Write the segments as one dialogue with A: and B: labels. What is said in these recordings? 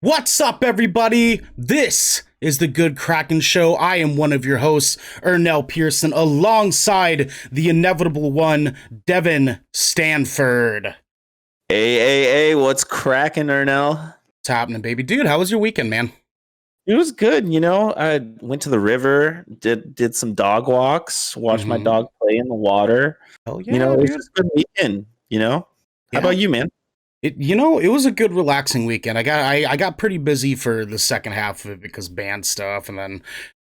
A: What's up, everybody? This is the Good Kraken Show. I am one of your hosts, Ernell Pearson, alongside the inevitable one, Devin Stanford.
B: Hey, what's cracking, Ernell?
A: What's happening, baby? Dude, how was your weekend, man?
B: It was good, I went to the river, did some dog walks, watched my dog play in the water.
A: Oh yeah,
B: It was
A: dude.
B: just a good weekend, How
A: Yeah.
B: about you, man?
A: It was a good relaxing weekend. I got pretty busy for the second half of it because band stuff, and then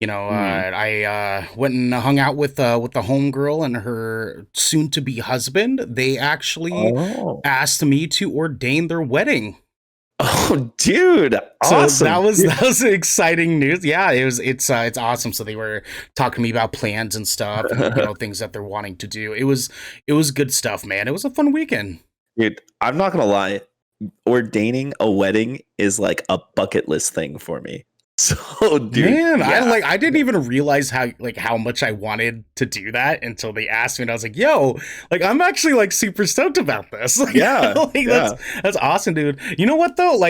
A: I went and hung out with the homegirl and her soon to be husband. They actually
B: Oh,
A: asked me to ordain their wedding.
B: oh, dude,
A: So
B: awesome!
A: that was exciting news. Yeah, it's awesome. So they were talking to me about plans and stuff, and things that they're wanting to do. It was good stuff, man. It was a fun weekend.
B: Dude, I'm not gonna lie, ordaining a wedding is like a bucket list thing for me. So, dude,
A: Man,
B: yeah.
A: I didn't even realize how much I wanted to do that until they asked me, and I was like, "Yo, I'm actually super stoked about this."
B: Yeah, yeah.
A: That's awesome, dude. You know what though?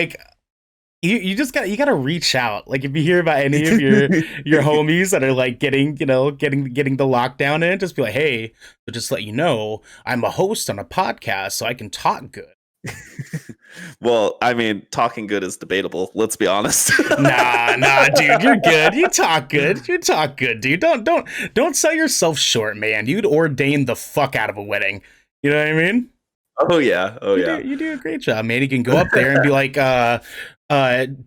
A: You just gotta reach out. If you hear about any of your homies that are getting the lockdown in, just be like, "Hey, so just let you know, I'm a host on a podcast, so I can talk good."
B: Well, I mean, talking good is debatable. Let's be honest.
A: Nah, dude, you're good. You talk good. You talk good, dude. Don't sell yourself short, man. You'd ordain the fuck out of a wedding. You know what I mean?
B: Oh yeah,
A: You do a great job, man. You can go up there and be like,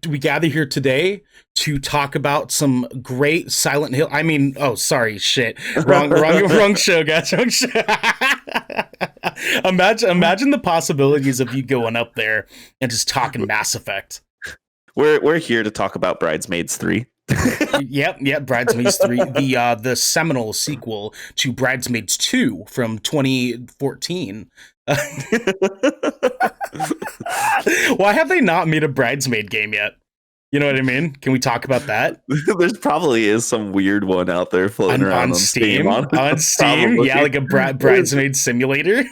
A: do we gather here today to talk about some great Silent Hill? I mean, oh, sorry, shit, wrong show, guys, wrong show. Imagine the possibilities of you going up there and just talking Mass Effect.
B: We're here to talk about Bridesmaids 3.
A: Yep, Bridesmaids 3, the seminal sequel to Bridesmaids 2 from 2014. Why have they not made a Bridesmaid game yet? You know what I mean? Can we talk about that?
B: There's probably is some weird one out there floating around on Steam.
A: On Steam, yeah, like a bridesmaid simulator.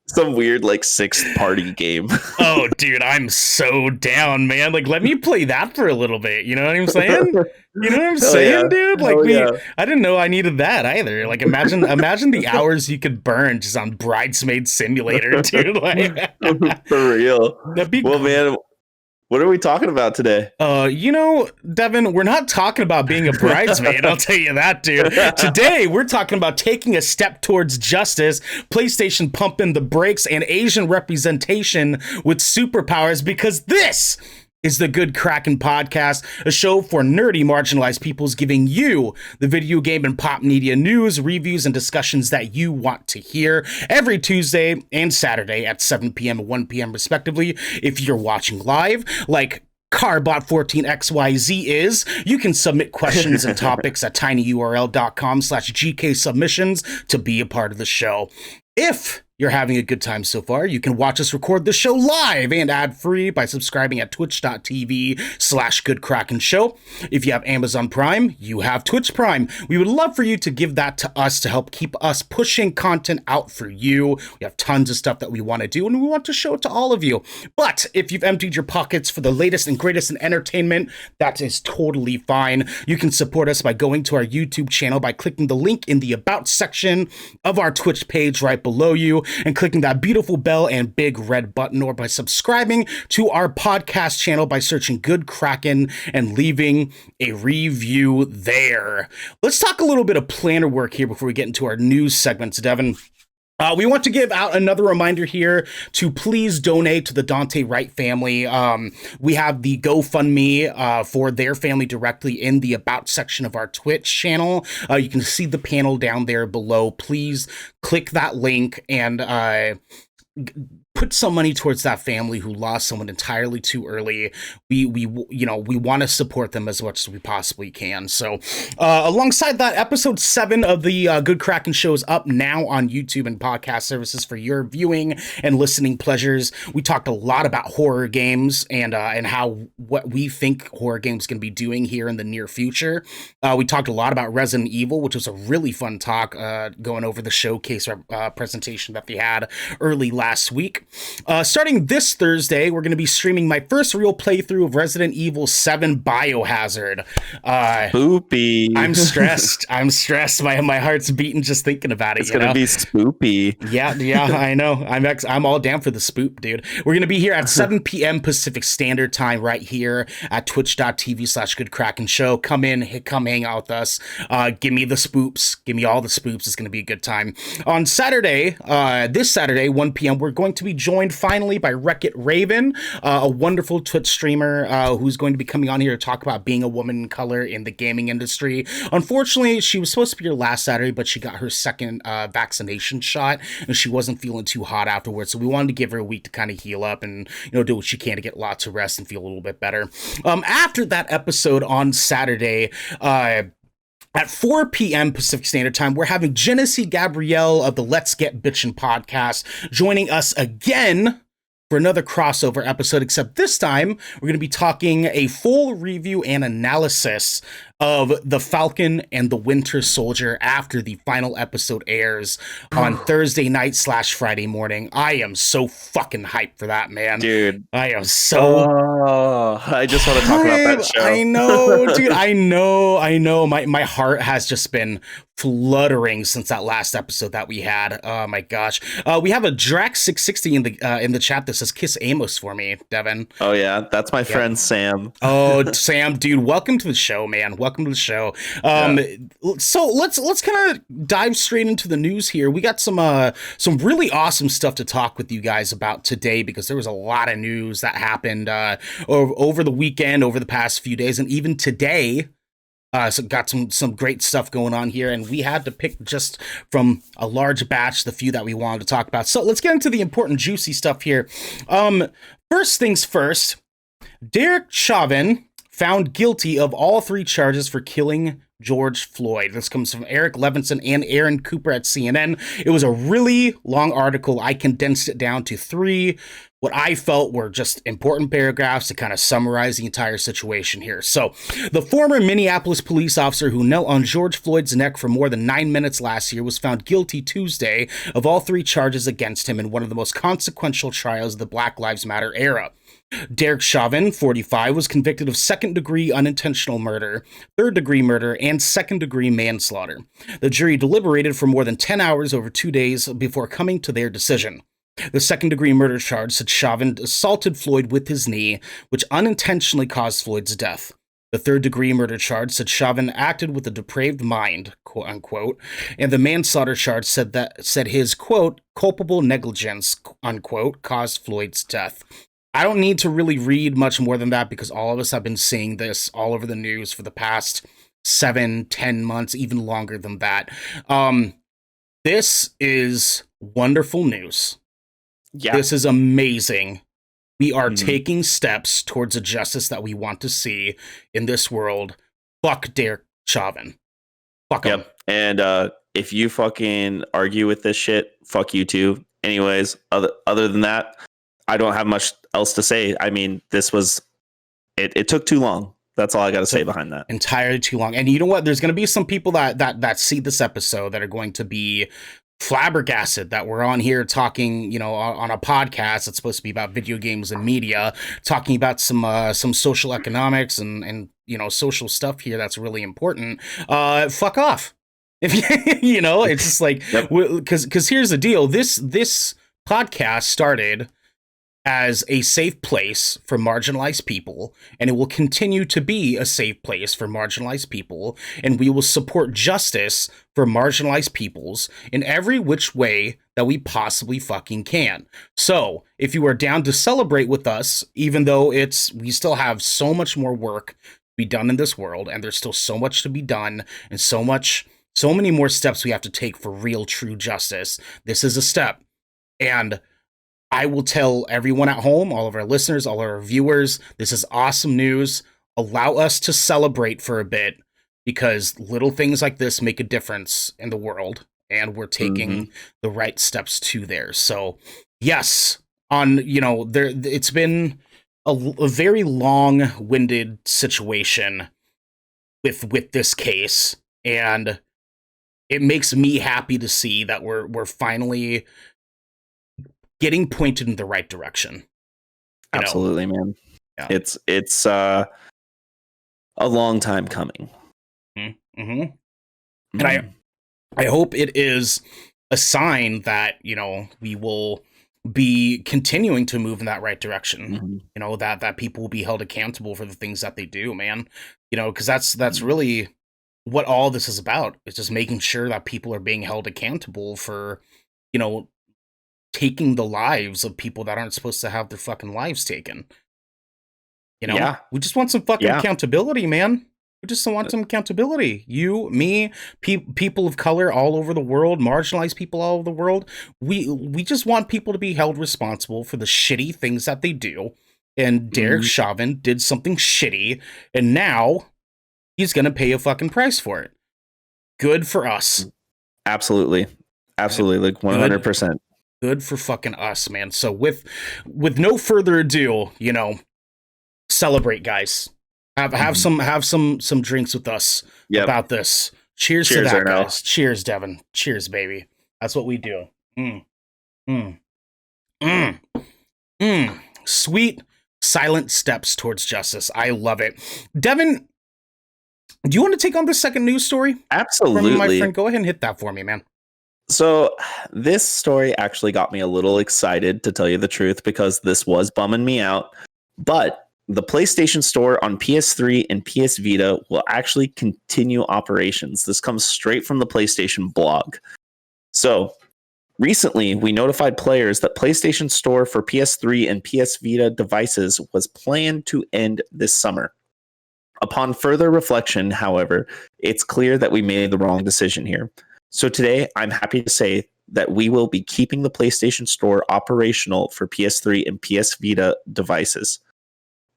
B: Some weird sixth party game.
A: Oh, dude, I'm so down, man. Let me play that for a little bit. You know what I'm saying? You know what I'm saying, dude? I didn't know I needed that either. Imagine the hours you could burn just on Bridesmaid Simulator, dude.
B: For real. Well, man, what are we talking about today?
A: Devin, we're not talking about being a bridesmaid, I'll tell you that, dude. Today, we're talking about taking a step towards justice, PlayStation pumping the brakes, and Asian representation with superpowers, because this is the Good Kraken Podcast, a show for nerdy marginalized peoples giving you the video game and pop media news, reviews, and discussions that you want to hear every Tuesday and Saturday at 7 p.m. and 1 p.m. respectively. If you're watching live, like Carbot14XYZ is, you can submit questions and topics at tinyurl.com/gksubmissions to be a part of the show. If you're having a good time so far, you can watch us record the show live and ad-free by subscribing at twitch.tv/goodkrakenshow. If you have Amazon Prime, you have Twitch Prime. We would love for you to give that to us to help keep us pushing content out for you. We have tons of stuff that we want to do, and we want to show it to all of you. But if you've emptied your pockets for the latest and greatest in entertainment, that is totally fine. You can support us by going to our YouTube channel by clicking the link in the About section of our Twitch page right below you, and clicking that beautiful bell and big red button, or by subscribing to our podcast channel by searching Good Kraken and leaving a review there. Let's talk a little bit of planner work here before we get into our news segments, Devin. We want to give out another reminder here to please donate to the Dante Wright family. We have the GoFundMe for their family directly in the About section of our Twitch channel. You can see the panel down there below. Please click that link and put some money towards that family who lost someone entirely too early. We want to support them as much as we possibly can. So alongside that, episode 7 of the Good Kraken Show is up now on YouTube and podcast services for your viewing and listening pleasures. We talked a lot about horror games and what we think horror games can be doing here in the near future. We talked a lot about Resident Evil, which was a really fun talk, going over the showcase presentation that they had early last week. Starting this Thursday, we're going to be streaming my first real playthrough of Resident Evil 7 Biohazard.
B: Spoopy.
A: I'm stressed. My heart's beating just thinking about it.
B: It's gonna be spoopy.
A: Yeah, I know. I'm all down for the spoop, dude. We're gonna be here at 7 p.m. Pacific Standard Time, right here at twitch.tv/GoodKraken Show. Come hang out with us. Give me the spoops. Give me all the spoops. It's gonna be a good time. On Saturday, this Saturday, 1 p.m., we're going to be joined finally by Wreck-It Raven, a wonderful Twitch streamer who's going to be coming on here to talk about being a woman in color in the gaming industry. Unfortunately, she was supposed to be here last Saturday, but she got her second vaccination shot, and she wasn't feeling too hot afterwards. So we wanted to give her a week to kind of heal up and do what she can to get lots of rest and feel a little bit better. After that episode on Saturday, at 4 p.m. Pacific Standard Time, we're having Genesee Gabrielle of the Let's Get Bitchin' podcast joining us again for another crossover episode, except this time we're going to be talking a full review and analysis of The Falcon and the Winter Soldier after the final episode airs on Thursday night / Friday morning. I am so fucking hyped for that, man.
B: Dude.
A: I am so...
B: I just want to talk about that show.
A: I know, dude. I know. My heart has just been fluttering since that last episode that we had. Oh my gosh. We have a Drax660 in the chat that says "Kiss Amos" for me, Devin.
B: Oh yeah, that's my friend Sam.
A: Oh, Sam, dude, welcome to the show, man. Welcome to the show. So let's kind of dive straight into the news here. We got some really awesome stuff to talk with you guys about today, because there was a lot of news that happened over the weekend, over the past few days, and even today. So got some great stuff going on here, and we had to pick just from a large batch the few that we wanted to talk about. So let's get into the important, juicy stuff here. First things first, Derek Chauvin found guilty of all 3 charges for killing George Floyd. This comes from Eric Levinson and Aaron Cooper at CNN. It was a really long article. I condensed it down to 3 what I felt were just important paragraphs to kind of summarize the entire situation here. So, the former Minneapolis police officer who knelt on George Floyd's neck for more than 9 minutes last year was found guilty Tuesday of all 3 charges against him in one of the most consequential trials of the Black Lives Matter era. Derek Chauvin, 45, was convicted of second-degree unintentional murder, third-degree murder, and second-degree manslaughter. The jury deliberated for more than 10 hours over 2 days before coming to their decision. The second-degree murder charge said Chauvin assaulted Floyd with his knee, which unintentionally caused Floyd's death. The third-degree murder charge said Chauvin acted with a depraved mind, quote unquote, and the manslaughter charge said his, quote, culpable negligence, unquote, caused Floyd's death. I don't need to really read much more than that, because all of us have been seeing this all over the news for the past 7-10 months, even longer than that. This is wonderful news.
B: Yeah.
A: This is amazing. We are taking steps towards a justice that we want to see in this world. Fuck Derek Chauvin. Fuck him.
B: Yep. And if you fucking argue with this shit, fuck you too. Anyways, other than that, I don't have much else to say. I mean, this was it took too long. That's all I got to say behind that.
A: Entirely too long. And you know what? There's going to be some people that see this episode that are going to be flabbergasted that we're on here talking, on a podcast that's supposed to be about video games and media, talking about some social economics and social stuff here that's really important. Fuck off. If it's just like, because here's the deal. This podcast started as a safe place for marginalized people, and it will continue to be a safe place for marginalized people, and we will support justice for marginalized peoples in every which way that we possibly fucking can. So, if you are down to celebrate with us, even though we still have so much more work to be done in this world, and there's still so much to be done, and so many more steps we have to take for real, true justice, this is a step. And I will tell everyone at home, all of our listeners, all of our viewers, this is awesome news. Allow us to celebrate for a bit, because little things like this make a difference in the world, and we're taking the right steps to there. So, yes, it's been a very long-winded situation with this case, and it makes me happy to see that we're finally getting pointed in the right direction. You know?
B: Absolutely, man.
A: Yeah.
B: It's a long time coming.
A: Mm-hmm. And I hope it is a sign that, you know, we will be continuing to move in that right direction.
B: Mm-hmm.
A: You know, that people will be held accountable for the things that they do, man. You know, because that's really what all this is about. It's just making sure that people are being held accountable for, you know, taking the lives of people that aren't supposed to have their fucking lives taken. You know,
B: Yeah,
A: we just want some fucking
B: yeah.
A: accountability, man. We just want some accountability. You, me, people of color all over the world, marginalized people all over the world. We just want people to be held responsible for the shitty things that they do. And Derek
B: Mhm.
A: Chauvin did something shitty, and now he's gonna pay a fucking price for it. Good for us.
B: Absolutely, absolutely, like
A: Good,
B: 100%.
A: good for fucking us, man. So with no further ado, you know, celebrate, guys. Have some drinks with us
B: Yep.
A: about this. Cheers to
B: Cheers,
A: that,
B: Arnell.
A: guys. Cheers, Devin. Cheers, baby. That's what we do. Mm, mm, mm, Sweet, silent steps towards justice. I love it. Devin, do you want to take on the second news story from me, my
B: Absolutely.
A: friend? Go ahead and hit that for me, man.
B: So this story actually got me a little excited, to tell you the truth, because this was bumming me out. But the PlayStation Store on PS3 and PS Vita will actually continue operations. This comes straight from the PlayStation blog. So recently, we notified players that PlayStation Store for PS3 and PS Vita devices was planned to end this summer. Upon further reflection, however, it's clear that we made the wrong decision here. So today, I'm happy to say that we will be keeping the PlayStation Store operational for PS3 and PS Vita devices.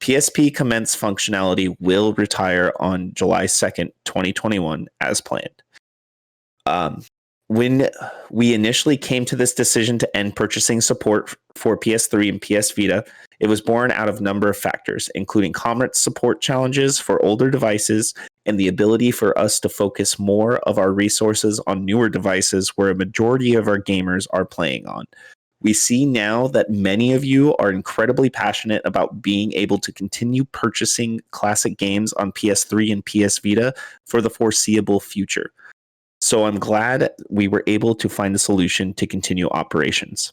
B: PSP Commence functionality will retire on July 2nd, 2021, as planned. When we initially came to this decision to end purchasing support for PS3 and PS Vita, it was born out of a number of factors, including common support challenges for older devices and the ability for us to focus more of our resources on newer devices where a majority of our gamers are playing on. We see now that many of you are incredibly passionate about being able to continue purchasing classic games on PS3 and PS Vita for the foreseeable future. So I'm glad we were able to find a solution to continue operations.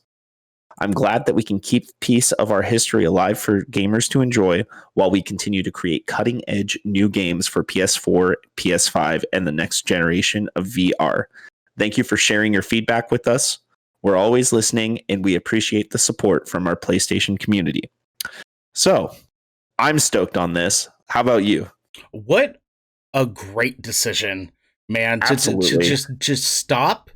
B: I'm glad that we can keep a piece of our history alive for gamers to enjoy while we continue to create cutting edge new games for PS4, PS5, and the next generation of VR. Thank you for sharing your feedback with us. We're always listening, and we appreciate the support from our PlayStation community. So I'm stoked on this. How about you?
A: What a great decision, man. To
B: Absolutely.
A: just stop,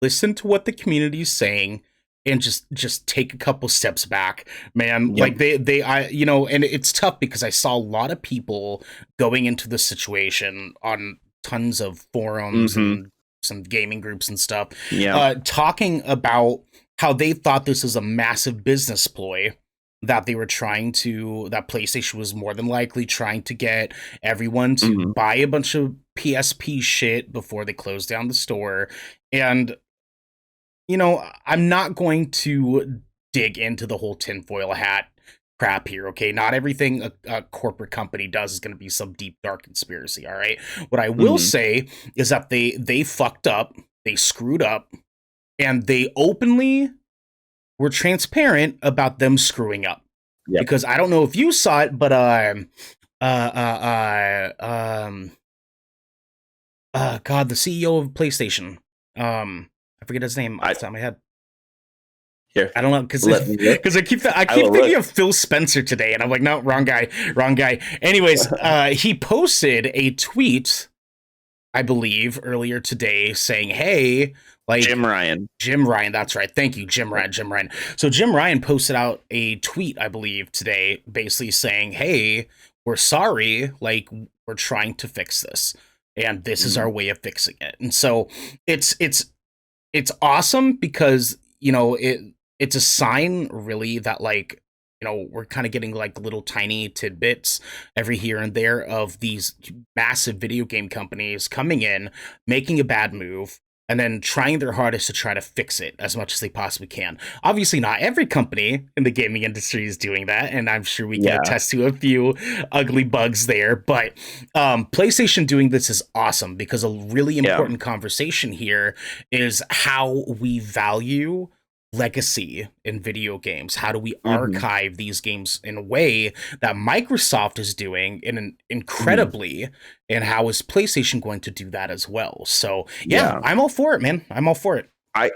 A: listen to what the community is saying, and just take a couple steps back, man.
B: Yep.
A: Like I, you know, and it's tough because I saw a lot of people going into the situation on tons of forums
B: Mm-hmm.
A: and some gaming groups and stuff,
B: Yeah.
A: talking about how they thought this was a massive business ploy, that they were trying to, that PlayStation was more than likely trying to get everyone to
B: Mm-hmm.
A: buy a bunch of PSP shit before they closed down the store. And, you know, I'm not going to dig into the whole tinfoil hat crap here, okay? Not everything a corporate company does is going to be some deep, dark conspiracy, all right? What I will
B: Mm-hmm.
A: say is that they fucked up, they screwed up, and they openly were transparent about them screwing up.
B: Yep.
A: Because I don't know if you saw it, but uh, uh, um, God, the CEO of PlayStation, I forget his name off the top of my head.
B: Here.
A: I don't know, because
B: Let me look.
A: I keep
B: will
A: thinking
B: look.
A: of Phil Spencer today, and I'm like, no, wrong guy, wrong guy. Anyways, he posted a tweet, I believe, earlier today saying, "Hey, like
B: Jim Ryan.
A: Jim Ryan, that's right. Thank you, Jim Ryan. Jim Ryan. So Jim Ryan posted out a tweet, I believe, today, basically saying, "Hey, we're sorry. Like, we're trying to fix this, and this is our way of fixing it." And so it's awesome because, you know, it's a sign, really, that, like, you know, we're kind of getting like little tiny tidbits every here and there of these massive video game companies coming in, making a bad move, and then trying their hardest to try to fix it as much as they possibly can. Obviously, not every company in the gaming industry is doing that, and I'm sure we can
B: Yeah.
A: attest to a few ugly bugs there. But PlayStation doing this is awesome because a really
B: Yeah.
A: important conversation here is how we value legacy in video games. How do we
B: Hmm.
A: archive these games in a way that Microsoft is doing in an
B: Hmm.
A: incredibly, and how is PlayStation going to do that as well? So yeah,
B: Yeah.
A: I'm all for it, man. I'm all for it.
B: I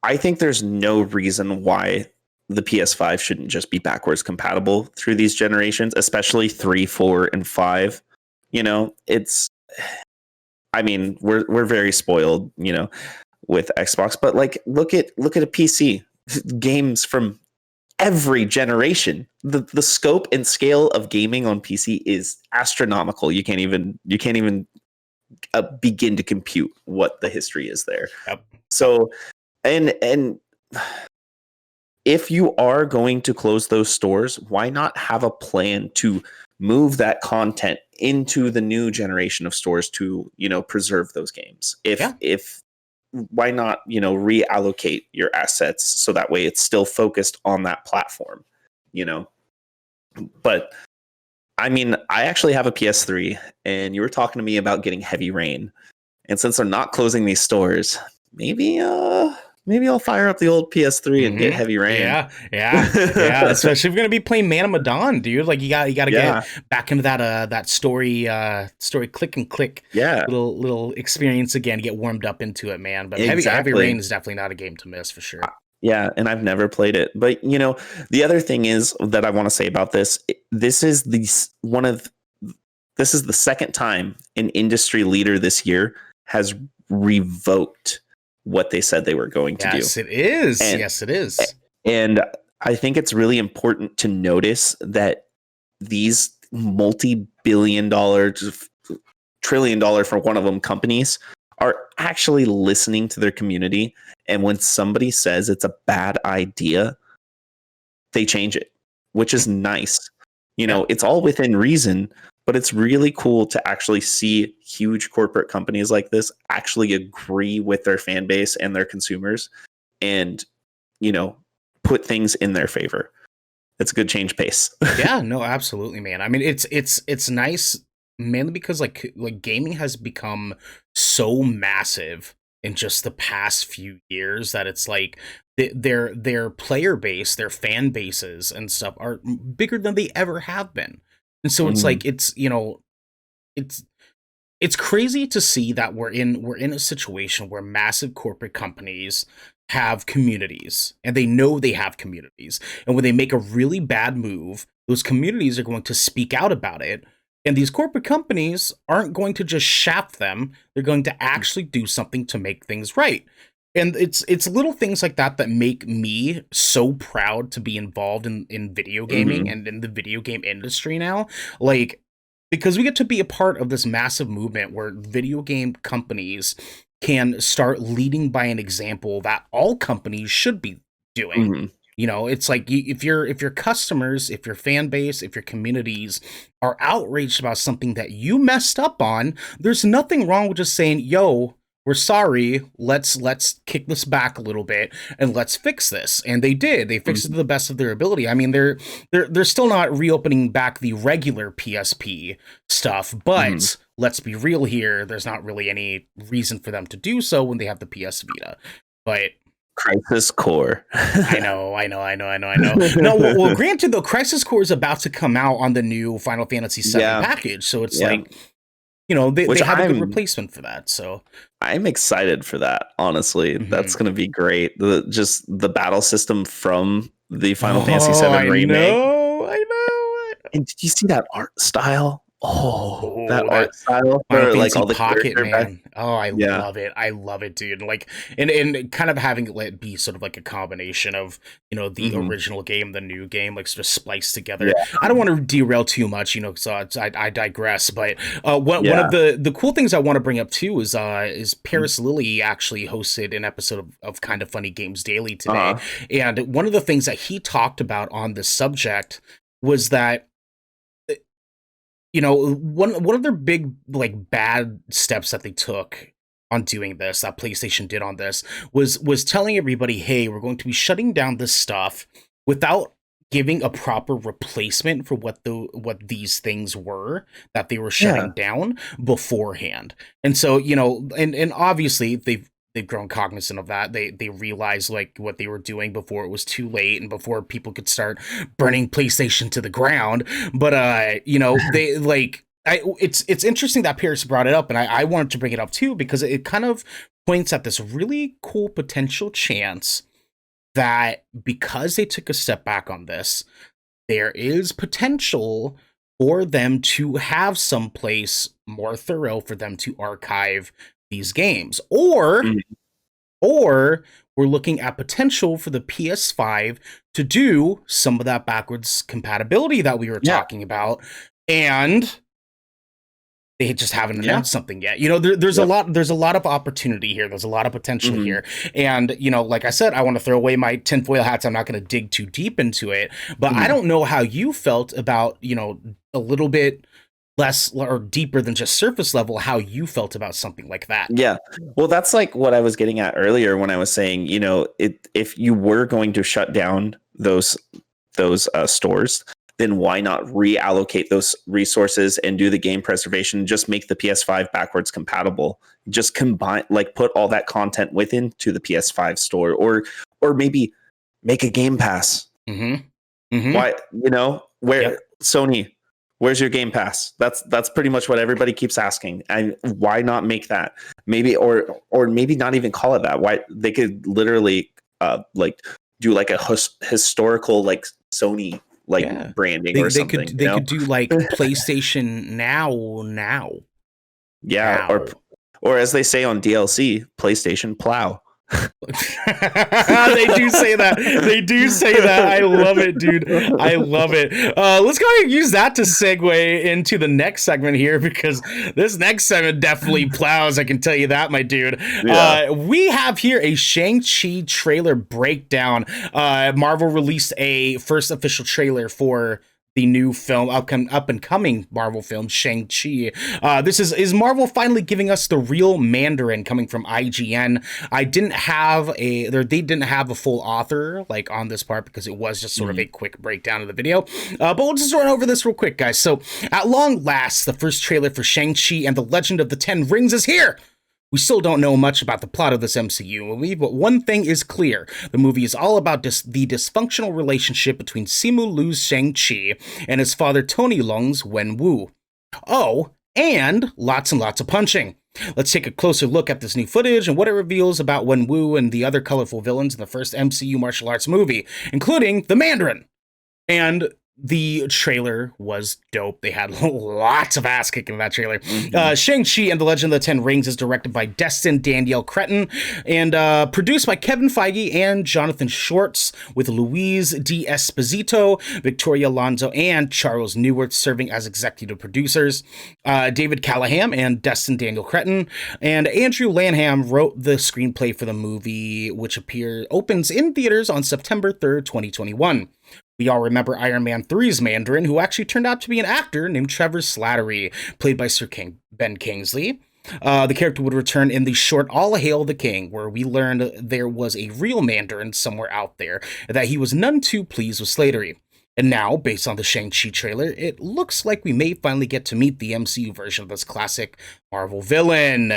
B: I think there's no reason why the PS5 shouldn't just be backwards compatible through these generations, especially 3, 4, and 5. You know, it's I mean, we're very spoiled, with Xbox, but like look at a PC. Games from every generation. The scope and scale of gaming on PC is astronomical. You can't even begin to compute what the history is there.
A: Yep.
B: So and if you are going to close those stores, why not have a plan to move that content into the new generation of stores to, preserve those games?
A: Yeah.
B: If why not, reallocate your assets so that way it's still focused on that platform, you know? But I mean, I actually have a PS3 and you were talking to me about getting Heavy Rain. And since they're not closing these stores, maybe I'll fire up the old PS3 and get
A: Mm-hmm.
B: Heavy Rain.
A: Yeah. Especially if you're gonna be playing Man of Medan, dude. Like you gotta
B: Yeah,
A: get back into that story click and click
B: yeah,
A: little experience again. Get warmed up into it, man. But Heavy
B: exactly.
A: Rain is definitely not a game to miss for sure.
B: Yeah, and I've never played it. But the other thing is that I want to say about this, this is this is the second time an industry leader this year has revoked what they said they were going to do.
A: Yes, it is.
B: And
A: Yes, it is.
B: and I think it's really important to notice that these multi-billion dollar, trillion dollar for one of them companies are actually listening to their community. And when somebody says it's a bad idea, they change it, which is nice.
A: Yeah.
B: It's all within reason, but it's really cool to actually see huge corporate companies like this actually agree with their fan base and their consumers and, you know, put things in their favor. It's a good change pace.
A: Yeah, no, absolutely, man. I mean, it's nice mainly because like gaming has become so massive in just the past few years that it's like their player base, their fan bases and stuff are bigger than they ever have been. And so it's
B: Mhm.
A: like it's it's crazy to see that we're in a situation where massive corporate companies have communities and they know they have communities, and when they make a really bad move, those communities are going to speak out about it, and these corporate companies aren't going to just shaft them. They're going to actually do something to make things right. And it's little things like that that make me so proud to be involved in video gaming
B: Mhm.
A: and in the video game industry now, like, because we get to be a part of this massive movement where video game companies can start leading by an example that all companies should be doing.
B: Mhm.
A: It's like if your customers, if your fan base, if your communities are outraged about something that you messed up on, there's nothing wrong with just saying, "Yo, we're sorry. Let's kick this back a little bit and let's fix this." And they did. They fixed it to
B: Mhm.
A: the best of their ability. I mean, they're still not reopening back the regular PSP stuff,
B: Mhm.
A: but let's be real here. There's not really any reason for them to do so when they have the PS Vita. But
B: Crisis Core.
A: I know. No, well, granted though, Crisis Core is about to come out on the new Final Fantasy VII
B: Yeah,
A: package, so it's
B: yeah.
A: like, they
B: Which
A: have a good
B: I'm
A: replacement for that. So,
B: I'm excited for that. Honestly, that's
A: mhm.
B: going to be great. Just the battle system from the Final Fantasy
A: Oh,
B: VII
A: I
B: remake.
A: know, I know.
B: And did you see that art style? Oh, that
A: Oh,
B: art
A: that
B: style
A: Final
B: for like
A: Fantasy
B: all the
A: Pocket,
B: character back.
A: man. Oh, I
B: Yeah.
A: love it. I love it, dude. Like, and kind of having it be sort of like a combination of, the
B: Hmm.
A: original game, the new game, like sort of spliced
B: Yeah.
A: together. I don't want to derail too much, so I digress. But one of
B: Yeah.
A: the cool things I want to bring up too is
B: Mm.
A: Paris Lilly actually hosted an episode of Kind of Funny Games Daily today,
B: Uh-huh.
A: and one of the things that he talked about on this subject was that, one of their big, like, bad steps that they took on doing this, that PlayStation did on this, was telling everybody, hey, we're going to be shutting down this stuff without giving a proper replacement for what these things were that they were shutting down beforehand. And so, and obviously they've grown cognizant of that. They realized like what they were doing before it was too late and before people could start burning PlayStation to the ground. But they like it's interesting that Pierce brought it up, and I wanted to bring it up too because it kind of points at this really cool potential chance that because they took a step back on this, there is potential for them to have some place more thorough for them to archive these games. Or we're looking at potential for the PS5 to do some of that backwards compatibility that we were talking about. And they just haven't announced something yet. There's a lot of opportunity here. There's a lot of potential here. And, like I said, I want to throw away my tinfoil hats. I'm not going to dig too deep into it, but I don't know how you felt about, a little bit less or deeper than just surface level, how you felt about something like that.
B: Yeah. Well, that's like what I was getting at earlier when I was saying, if you were going to shut down those stores, then why not reallocate those resources and do the game preservation? Just make the PS5 backwards compatible. Just combine, like put all that content within the PS5 store, or maybe make a Game Pass. Why, Sony, where's your Game Pass? That's pretty much what everybody keeps asking. And why not make that? Maybe or maybe not even call it that. Why they could literally do like a historical like Sony branding or something.
A: They could do like PlayStation now.
B: Yeah,
A: now.
B: or as they say on DLC, PlayStation Plow.
A: They do say that. They do say that. I love it, dude. I love it. Let's go ahead and use that to segue into the next segment here, because this next segment definitely plows. I can tell you that, my dude. Yeah. We have here a Shang-Chi trailer breakdown. Marvel released a first official trailer for the new film, up and coming Marvel film, Shang-Chi. This is Marvel finally giving us the real Mandarin, coming from IGN. They didn't have a full author like on this part because it was just sort of a quick breakdown of the video. But we'll just run over this real quick, guys. So at long last, the first trailer for Shang-Chi and the Legend of the Ten Rings is here. We still don't know much about the plot of this MCU movie, but one thing is clear. The movie is all about the dysfunctional relationship between Simu Liu's Shang-Chi and his father Tony Leung's Wenwu. Oh, and lots of punching. Let's take a closer look at this new footage and what it reveals about Wenwu and the other colorful villains in the first MCU martial arts movie, including the Mandarin. And the trailer was dope. They had lots of ass kicking in that trailer. Shang-Chi and the Legend of the Ten Rings is directed by Destin Danielle Cretton and produced by Kevin Feige and Jonathan Schwartz, with Luis D. Esposito, Victoria Alonso, and Charles Neuwirth serving as executive producers. David Callahan and Destin Danielle Cretton and Andrew Lanham wrote the screenplay for the movie, which opens in theaters on September 3rd, 2021. We all remember Iron Man 3's Mandarin, who actually turned out to be an actor named Trevor Slattery, played by Sir Ben Kingsley. The character would return in the short All Hail the King, where we learned there was a real Mandarin somewhere out there, and that he was none too pleased with Slattery. And now, based on the Shang-Chi trailer, it looks like we may finally get to meet the MCU version of this classic Marvel villain.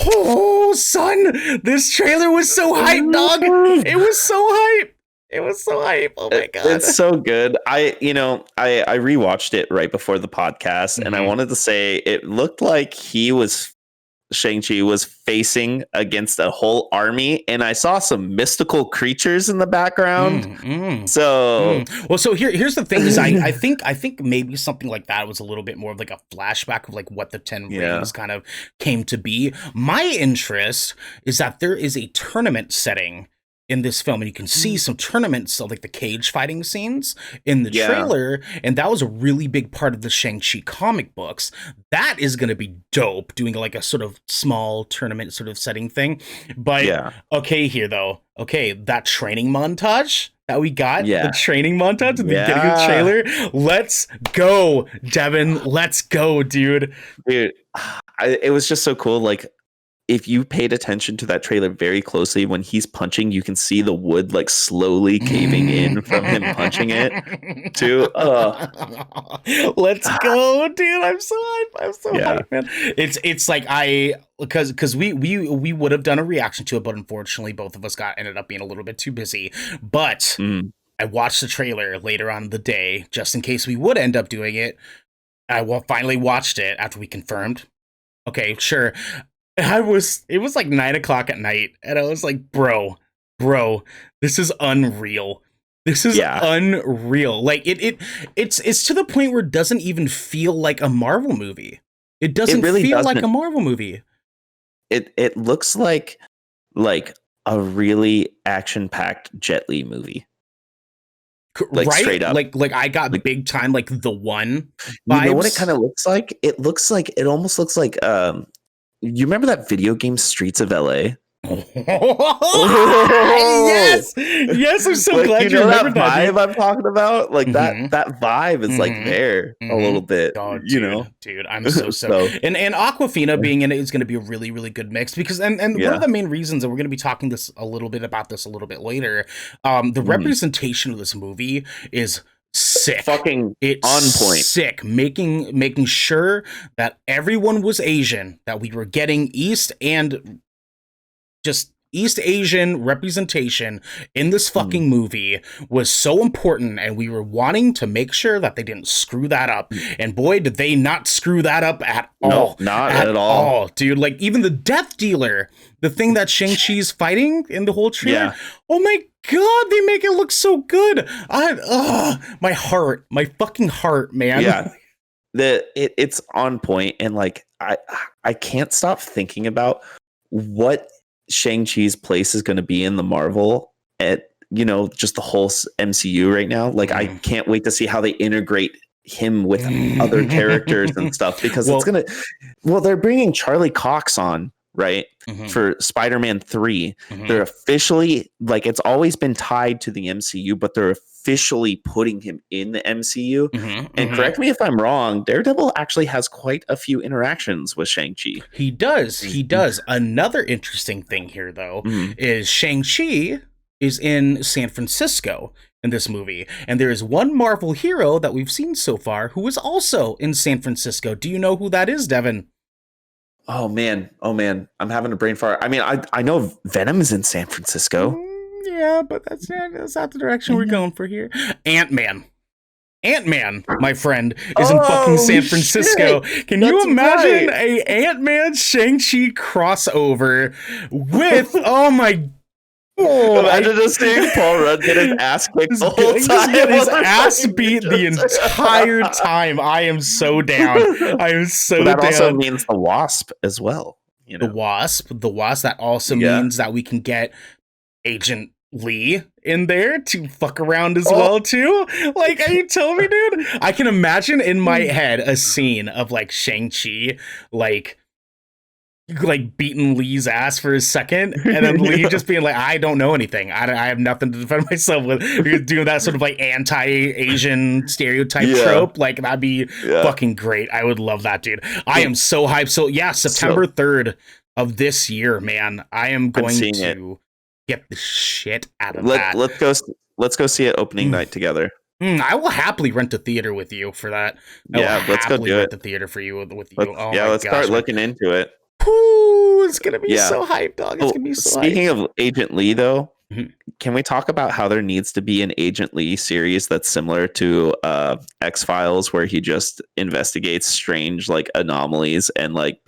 A: Oh, son! This trailer was so hype, dog! It was so hype! It was so hype. Oh my god.
B: It's so good. I rewatched it right before the podcast, and I wanted to say it looked like Shang-Chi was facing against a whole army, and I saw some mystical creatures in the background. So
A: here's the thing is I think maybe something like that was a little bit more of like a flashback of like what the Ten Rings kind of came to be. My interest is that there is a tournament setting in this film, and you can see some tournaments of like the cage fighting scenes in the trailer, and that was a really big part of the Shang-Chi comic books. That is going to be dope, doing like a sort of small tournament sort of setting thing. But okay, here though, that training montage that we got, the training montage at the beginning of the trailer, let's go, Devin, let's go, dude.
B: It was just so cool. Like, if you paid attention to that trailer very closely, when he's punching, you can see the wood like slowly caving in from him punching it too.
A: Let's go, dude. I'm so hyped. I'm so
B: Yeah.
A: hyped, man. It's like because we would have done a reaction to it, but unfortunately both of us ended up being a little bit too busy. But I watched the trailer later on in the day, just in case we would end up doing it. I finally watched it after we confirmed. Okay, sure. It was like 9 o'clock at night, and I was like, bro, this is unreal. This is unreal. Like it's to the point where it doesn't even feel like a Marvel movie. It doesn't feel like a Marvel movie.
B: It looks like a really action-packed Jet Li movie.
A: Like, right? Straight up. Like I got big time like The One vibes.
B: You know what it kind of looks like? It almost looks like you remember that video game Streets of LA?
A: Yes, I'm so
B: like,
A: glad you remember that
B: vibe I'm talking about. Like that vibe is like there a little bit.
A: Oh,
B: you know,
A: dude, I'm so and Aquafina being in it is going to be a really, really good mix because and one of the main reasons, and we're going to be talking a little bit later. The representation of this movie is sick,
B: fucking it's on point,
A: sick. Making sure that everyone was Asian, that we were getting East Asian representation in this fucking movie was so important, and we were wanting to make sure that they didn't screw that up. And boy, did they not screw that up at all.
B: Not at all.
A: Dude. Like even the Death Dealer, the thing that Shang-Chi's fighting in the whole trailer. Yeah. Oh my God, they make it look so good. My fucking heart, man.
B: Yeah. It's on point, and like I can't stop thinking about what Shang-Chi's place is going to be in the Marvel at, just the whole MCU right now. Like I can't wait to see how they integrate him with other characters and stuff, because they're bringing Charlie Cox on, right? For Spider-Man 3. They're officially, like, it's always been tied to the MCU, but they're officially putting him in the MCU. And correct me if I'm wrong, Daredevil actually has quite a few interactions with Shang-Chi.
A: He does. Another interesting thing here, though, is Shang-Chi is in San Francisco in this movie. And there is one Marvel hero that we've seen so far who is also in San Francisco. Do you know who that is, Devin?
B: Oh man, I'm having a brain fart. I mean, I know Venom is in San Francisco.
A: Yeah, but that's not the direction we're going for here. Ant-Man, my friend, is in fucking San Francisco.
B: Shit.
A: Can you imagine a Ant-Man Shang-Chi crossover with, oh my
B: imagine just seeing Paul Rudd get his ass kicked the whole time.
A: Get his ass beat the entire time. I am so down. That
B: also means the Wasp as well.
A: The Wasp. That also means that we can get Agent Lee in there to fuck around as well too. Like, are you telling me, dude? I can imagine in my head a scene of like Shang-Chi like beating Lee's ass for a second, and then Lee just being like, I don't know anything. I have nothing to defend myself with. You're doing that sort of like anti-Asian stereotype trope. Like, that'd be fucking great. I would love that, dude. I am so hyped. So yeah, September 3rd of this year, man. I am going to get the shit out of that.
B: Let's go see it opening night together.
A: I will happily rent a theater with you for that.
B: Let's go do
A: rent
B: it.
A: The theater for you with you.
B: Let's start looking into it.
A: Ooh, it's gonna be so hyped, dog. It's gonna be so
B: Speaking of Agent Lee, though, can we talk about how there needs to be an Agent Lee series that's similar to X-Files, where he just investigates strange like anomalies and like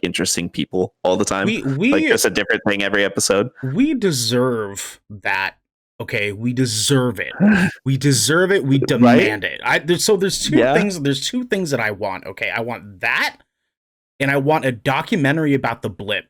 B: interesting people all the time? We like just a different thing every episode.
A: We deserve that. Okay, we deserve it. We deserve it. We demand it. There's two things. There's two things that I want. Okay, I want that. And I want a documentary about the blip.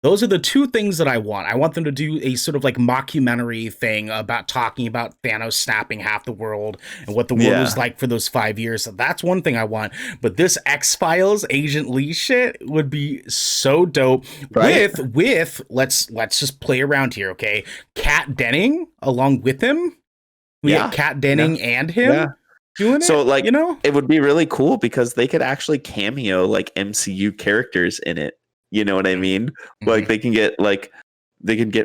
A: Those are the two things that I want. I want them to do a sort of like mockumentary thing about talking about Thanos snapping half the world and what the world was like for those 5 years. So that's one thing I want. But this X-Files Agent Lee shit would be so dope. Right? With let's just play around here, okay? Kat Denning along with him. We have Kat Denning and him. Yeah. Doing
B: so, like, it would be really cool because they could actually cameo like MCU characters in it. You know what I mean? Like they can get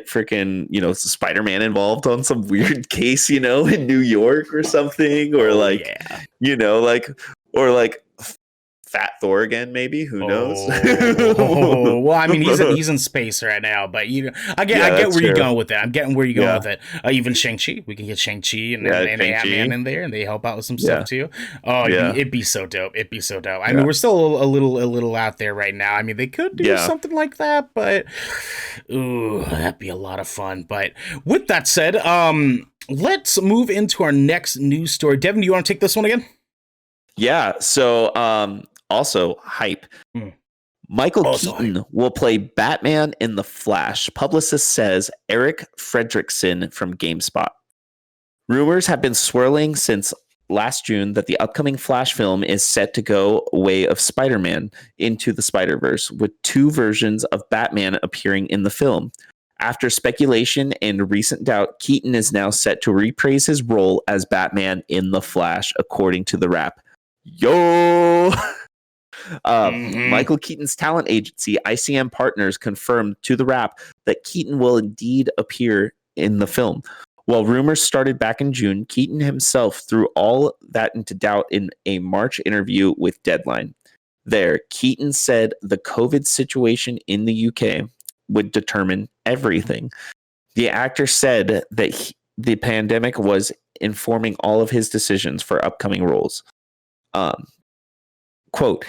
B: freaking, Spider-Man involved on some weird case, in New York or something, or
A: yeah.
B: or like Fat Thor again, maybe. Who knows?
A: Well, I mean, he's in space right now, but I get
B: that's
A: where you're
B: true.
A: going with it. I'm getting where you're going
B: Yeah.
A: with it. Even Shang-Chi, we can get Shang-Chi and
B: Shang-Chi.
A: Ant-Man in there, and they help out with some
B: Yeah.
A: stuff too. Oh,
B: Yeah.
A: it'd be so dope. It'd be so dope. I
B: Yeah.
A: mean, we're still a little out there right now. I mean, they could do
B: Yeah.
A: something like that, but ooh, that'd be a lot of fun. But with that said, let's move into our next news story. Devin, do you want to take this one again?
B: Yeah. So, also hype. Michael Keaton will play Batman in The Flash. Publicist says Eric Fredrickson from GameSpot. Rumors have been swirling since last June that the upcoming Flash film is set to go way of Spider-Man Into the Spider-Verse, with 2 versions of Batman appearing in the film. After speculation and recent doubt, Keaton is now set to reprise his role as Batman in The Flash, according to The Wrap. Yo! Michael Keaton's talent agency, ICM Partners, confirmed to The Wrap that Keaton will indeed appear in the film. While rumors started back in June, Keaton himself threw all that into doubt in a March interview with Deadline. There, Keaton said the COVID situation in the UK would determine everything. The actor said that the pandemic was informing all of his decisions for upcoming roles. Quote,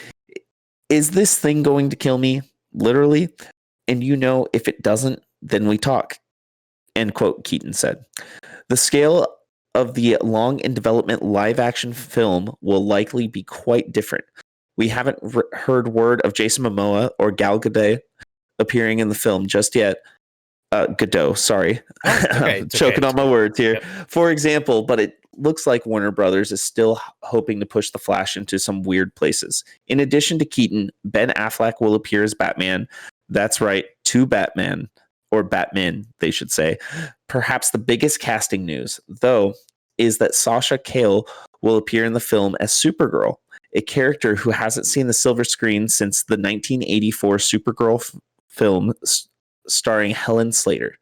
B: "Is this thing going to kill me? Literally. And if it doesn't, then we talk." End quote, Keaton said. The scale of the long in development live action film will likely be quite different. We haven't heard word of Jason Momoa or Gal Gadot appearing in the film just yet. Godot, sorry. Choking on my words here. Yep. For example, but it looks like Warner Brothers is still hoping to push The Flash into some weird places. In addition to Keaton, Ben Affleck will appear as Batman. That's right, 2 Batman, or Batman, they should say. Perhaps the biggest casting news, though, is that Sasha Cale will appear in the film as Supergirl, a character who hasn't seen the silver screen since the 1984 Supergirl film starring Helen Slater.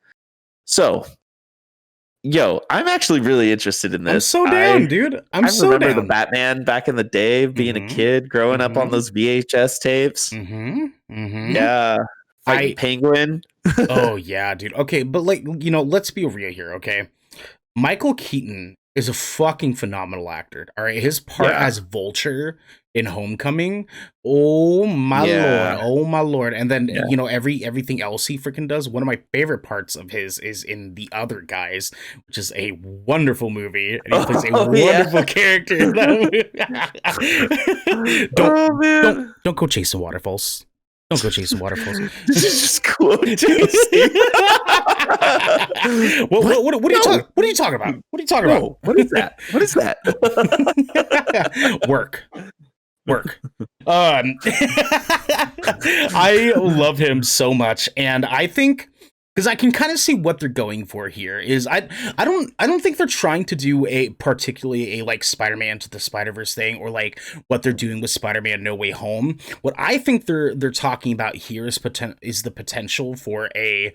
B: So, I'm actually really interested in this.
A: I'm so down, dude. I
B: remember the Batman back in the day, being a kid, growing up on those VHS tapes. Yeah. Fighting Penguin.
A: Oh, yeah, dude. Okay, but let's be real here, okay? Michael Keaton is a fucking phenomenal actor. All right, his part as Vulture in Homecoming, oh my lord, and then everything else he freaking does. One of my favorite parts of his is in The Other Guys, which is a wonderful movie, and he plays a wonderful character in that movie. Don't go chasing waterfalls. Don't go chasing waterfalls.
B: Just quote.
A: What are you talking about? What are you talking about?
B: What is that? What is that?
A: Work. I love him so much, and I think because I can kind of see what they're going for here is I don't think they're trying to do particularly a like Spider-Man to the Spider-Verse thing, or like what they're doing with Spider-Man No Way Home. What I think they're talking about here is the potential for a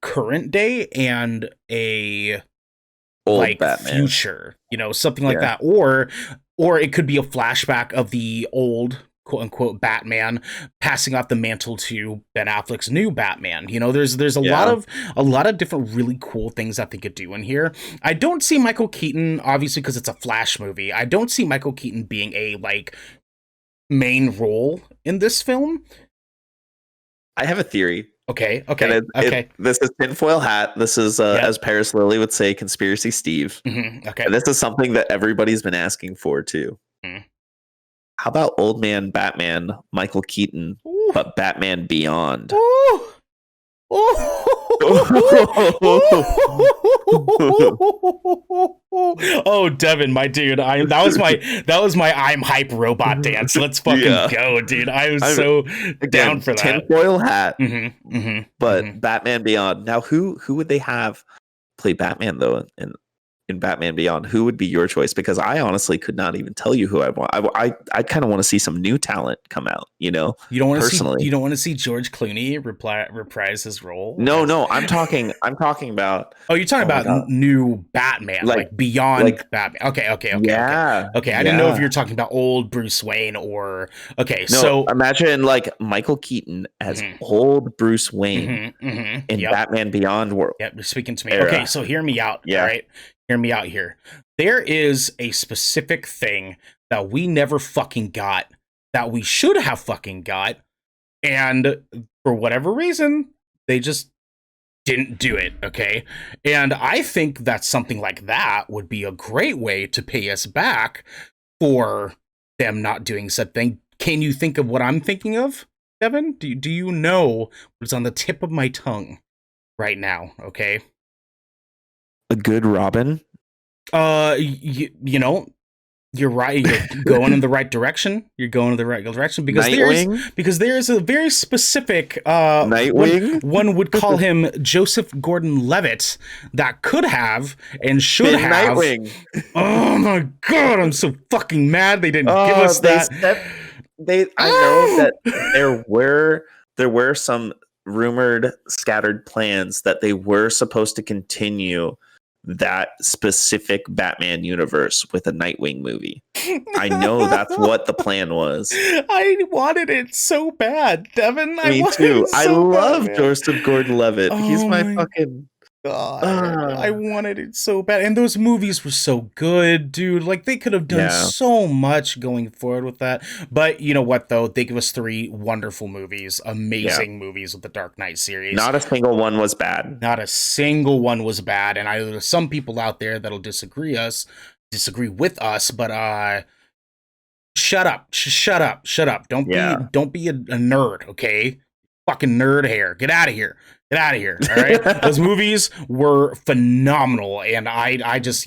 A: current day and a
B: old
A: like
B: Batman.
A: Future, something like that, or it could be a flashback of the old quote unquote Batman passing off the mantle to Ben Affleck's new Batman. There's a lot of different really cool things that they could do in here. I don't see Michael Keaton, obviously because it's a Flash movie. I don't see Michael Keaton being a like main role in this film.
B: I have a theory.
A: Okay.
B: This is tinfoil hat. This is, as Paris Lilly would say, conspiracy Steve.
A: Okay.
B: And this is something that everybody's been asking for too. How about Old Man Batman, Michael Keaton, but Batman Beyond?
A: Oh, Devin, my dude, that was my I'm hype robot dance. Let's fucking go, dude. I'm so down for that.
B: Tinfoil hat, but Batman Beyond. Now, who would they have play Batman though? And in Batman Beyond, who would be your choice? Because I honestly could not even tell you who I want. I kind of want to see some new talent come out,
A: You don't want to see
B: personally.
A: you don't want to see George Clooney reprise his role
B: No,
A: as.
B: no, I'm talking about,
A: Oh, you're talking
B: oh my
A: about
B: God.
A: new Batman,
B: Like,
A: like beyond
B: like,
A: Batman. Okay.
B: yeah,
A: Okay, I didn't know if you
B: yeah.
A: were talking about old Bruce Wayne or okay.
B: No,
A: So,
B: imagine like Michael Keaton as old Bruce Wayne in
A: yep,
B: Batman Beyond world
A: yep. You're speaking to me. Okay,
B: era.
A: so hear me out. All
B: Yeah.
A: right, hear me out here. There is a specific thing that we never fucking got that we should have fucking got, and for whatever reason, they just didn't do it, okay? And I think that something like that would be a great way to pay us back for them not doing said thing. Can you think of what I'm thinking of, Devin? Do you know what's on the tip of my tongue right now, okay?
B: A good Robin.
A: You know, you're right. You're going in the right direction. You're going in the right direction
B: Nightwing.
A: because there's a very specific
B: Nightwing.
A: one would call him Joseph Gordon-Levitt that could have and should
B: Been
A: have.
B: Nightwing.
A: Oh my god, I'm so fucking mad they didn't give us
B: They
A: that.
B: said I know that there were some rumored scattered plans that they were supposed to continue that specific Batman universe with a Nightwing movie. I know that's what the plan was.
A: I wanted it so bad, Devin. I
B: Me
A: wanted
B: too.
A: it
B: I
A: so
B: love
A: bad, man.
B: Joseph Gordon-Levitt. He's
A: Oh
B: my
A: my
B: fucking
A: God, I
B: uh,
A: wanted it so bad. And those movies were so good, dude. Like, they could have done
B: yeah.
A: so much going forward with that. But you know what, though? They give us 3 wonderful movies, amazing movies with the Dark Knight series.
B: Not a single one was bad.
A: Not a single one was bad. And there's some people out there that'll disagree with us, but shut up. Shut up. Don't be a nerd, okay? Fucking nerd hair. Get out of here. All right. Those movies were phenomenal. And I just,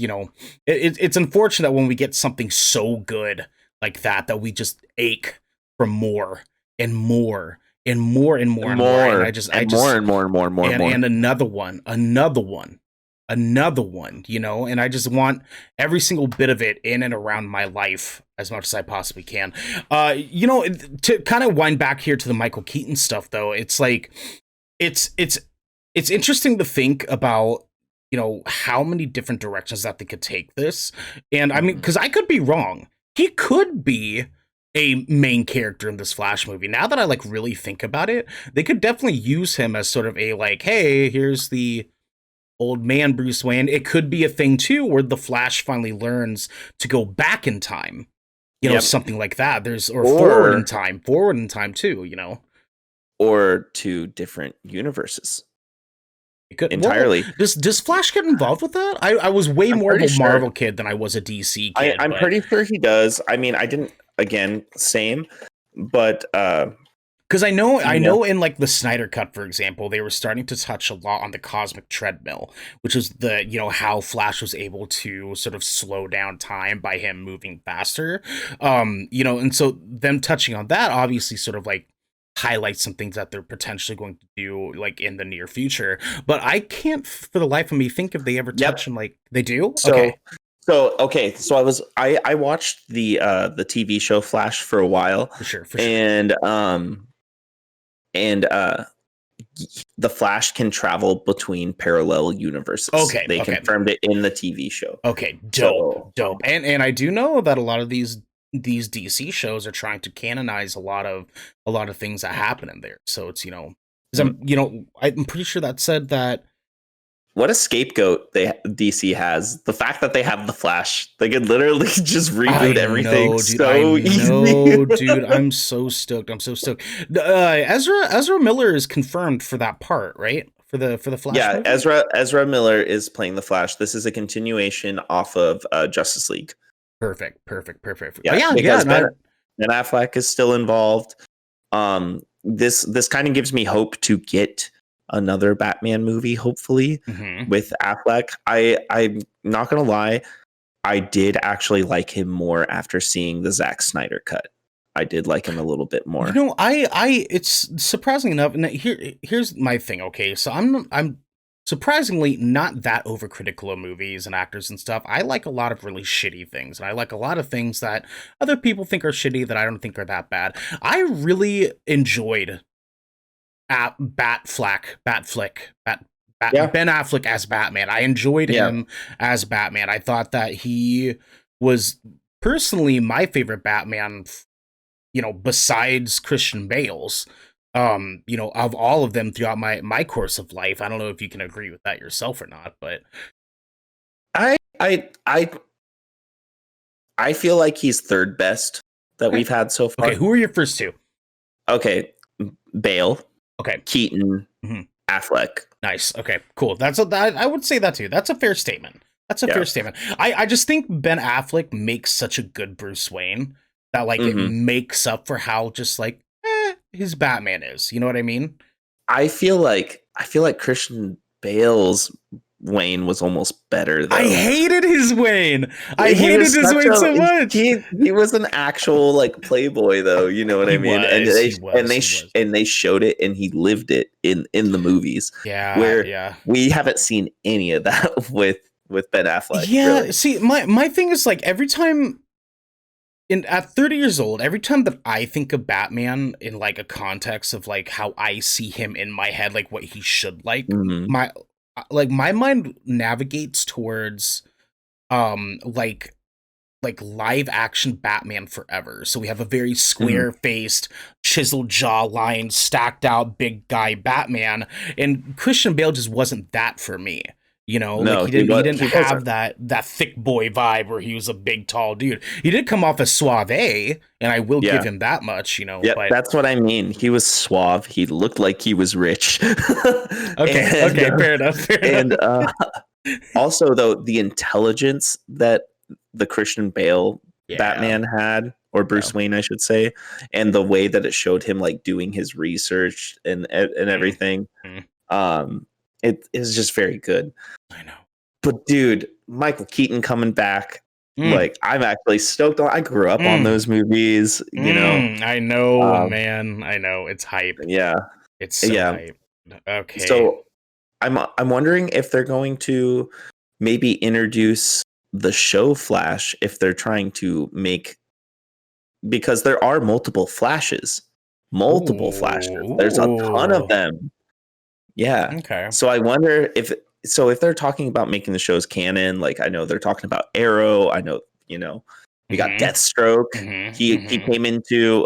A: it's unfortunate when we get something so good like that we just ache for more and more and more and more and more. And and another one, and I just want every single bit of it in and around my life as much as I possibly can. To kind of wind back here to the Michael Keaton stuff, though, it's like it's interesting to think about, how many different directions that they could take this. And I mean, because I could be wrong. He could be a main character in this Flash movie. Now that I really think about it, they could definitely use him as sort of a hey, here's the old man Bruce Wayne. It could be a thing too where the Flash finally learns to go back in time. Something like that. Forward in time too,
B: Or to different universes.
A: It could,
B: entirely.
A: Well, does Flash get involved with that? I was way more of a Marvel kid than I was a DC kid.
B: I'm pretty sure he does. I mean, I didn't, again, same, but
A: because I know in the Snyder Cut, for example, they were starting to touch a lot on the cosmic treadmill, which is how Flash was able to sort of slow down time by him moving faster. And so them touching on that obviously sort of highlight some things that they're potentially going to do in the near future. But I can't for the life of me think if they ever touch on they do.
B: So I watched the TV show Flash for a while.
A: For sure.
B: And the Flash can travel between parallel universes. They confirmed it in the TV show.
A: Okay, dope. And I do know that a lot of these DC shows are trying to canonize a lot of things that happen in there. So it's I'm pretty sure that said that.
B: What a scapegoat DC has. The fact that they have the Flash, they could literally just reboot everything easy.
A: Dude, I'm so stoked. Ezra Miller is confirmed for that part, right? For the Flash.
B: Yeah,
A: movie?
B: Ezra Miller is playing the Flash. This is a continuation off of Justice League.
A: Perfect.
B: Yeah, because Ben Affleck is still involved. This kind of gives me hope to get another Batman movie, hopefully, with Affleck. I'm not gonna lie, I did actually like him more after seeing the Zack Snyder cut. I did like him a little bit more.
A: I it's surprising enough, and here's my thing. Okay, so I'm surprisingly not that overcritical of movies and actors and stuff. I like a lot of really shitty things, and I like a lot of things that other people think are shitty that I don't think are that bad. I really enjoyed
B: Yeah,
A: Ben Affleck as Batman. I enjoyed
B: yeah.
A: him as Batman. I thought that he was personally my favorite Batman, besides Christian Bale's. Of all of them throughout my course of life. I don't know if you can agree with that yourself or not, but
B: I I I I feel like he's third best that
A: okay.
B: we've had so
A: Okay,
B: far.
A: who are your first two?
B: Okay, Bale,
A: Okay.
B: Keaton,
A: hmm
B: Affleck.
A: Nice. Okay, cool. I would say that too. That's a fair statement. That's a
B: Yeah.
A: fair statement. I just think Ben Affleck makes such a good Bruce Wayne that like it
B: hmm
A: makes up for how just like his Batman is. You know what I mean?
B: I feel like Christian Bale's Wayne was almost better
A: I
B: though.
A: hated his Wayne. I
B: He
A: hated
B: was
A: his
B: such
A: Wayne
B: a
A: so much.
B: he was an actual like playboy though, you know what
A: He
B: I mean? And
A: was.
B: they
A: He
B: and
A: was.
B: they
A: He
B: sh-
A: was.
B: and they showed it and he lived it in the movies
A: Yeah.
B: where
A: Yeah.
B: we haven't seen any of that with Ben Affleck
A: Yeah.
B: really.
A: See, my thing is like every time at 30 years old, every time that I think of Batman in like a context of like how I see him in my head, like what he should
B: hmm
A: my mind navigates towards like live action Batman Forever. So we have a very
B: hmm
A: square faced, chiseled jawline, stacked out big guy Batman, and Christian Bale just wasn't that for me. Like
B: No,
A: he didn't
B: he wasn't.
A: have that thick boy vibe where he was a big tall dude. He did come off as suave, and I will give
B: Yeah.
A: him that much,
B: Yeah,
A: but
B: that's what I mean. He was suave. He looked like he was rich.
A: okay,
B: and
A: okay, fair enough, fair enough.
B: and also though the intelligence that the Christian Bale
A: Yeah.
B: Batman had, or
A: Yeah.
B: Bruce Wayne I should say, and the way that it showed him like doing his research and
A: Mm,
B: everything,
A: mm,
B: um it is just very good.
A: I know.
B: But dude, Michael Keaton coming back,
A: Mm,
B: like I'm actually stoked on. I grew up on
A: mm,
B: those movies,
A: I know,
B: um
A: man. I know. It's hype.
B: yeah.
A: It's so
B: Yeah.
A: hype. Okay.
B: So I'm wondering if they're going to maybe introduce the show Flash if they're trying to make, because there are multiple Flashes. Multiple Flashes. There's a ton of
A: Ooh.
B: them. Yeah.
A: Okay.
B: So I wonder if they're talking about making the shows canon, like I know they're talking about Arrow, I know, we got
A: Mm-hmm.
B: Deathstroke.
A: Mm-hmm.
B: He
A: Mm-hmm.
B: came into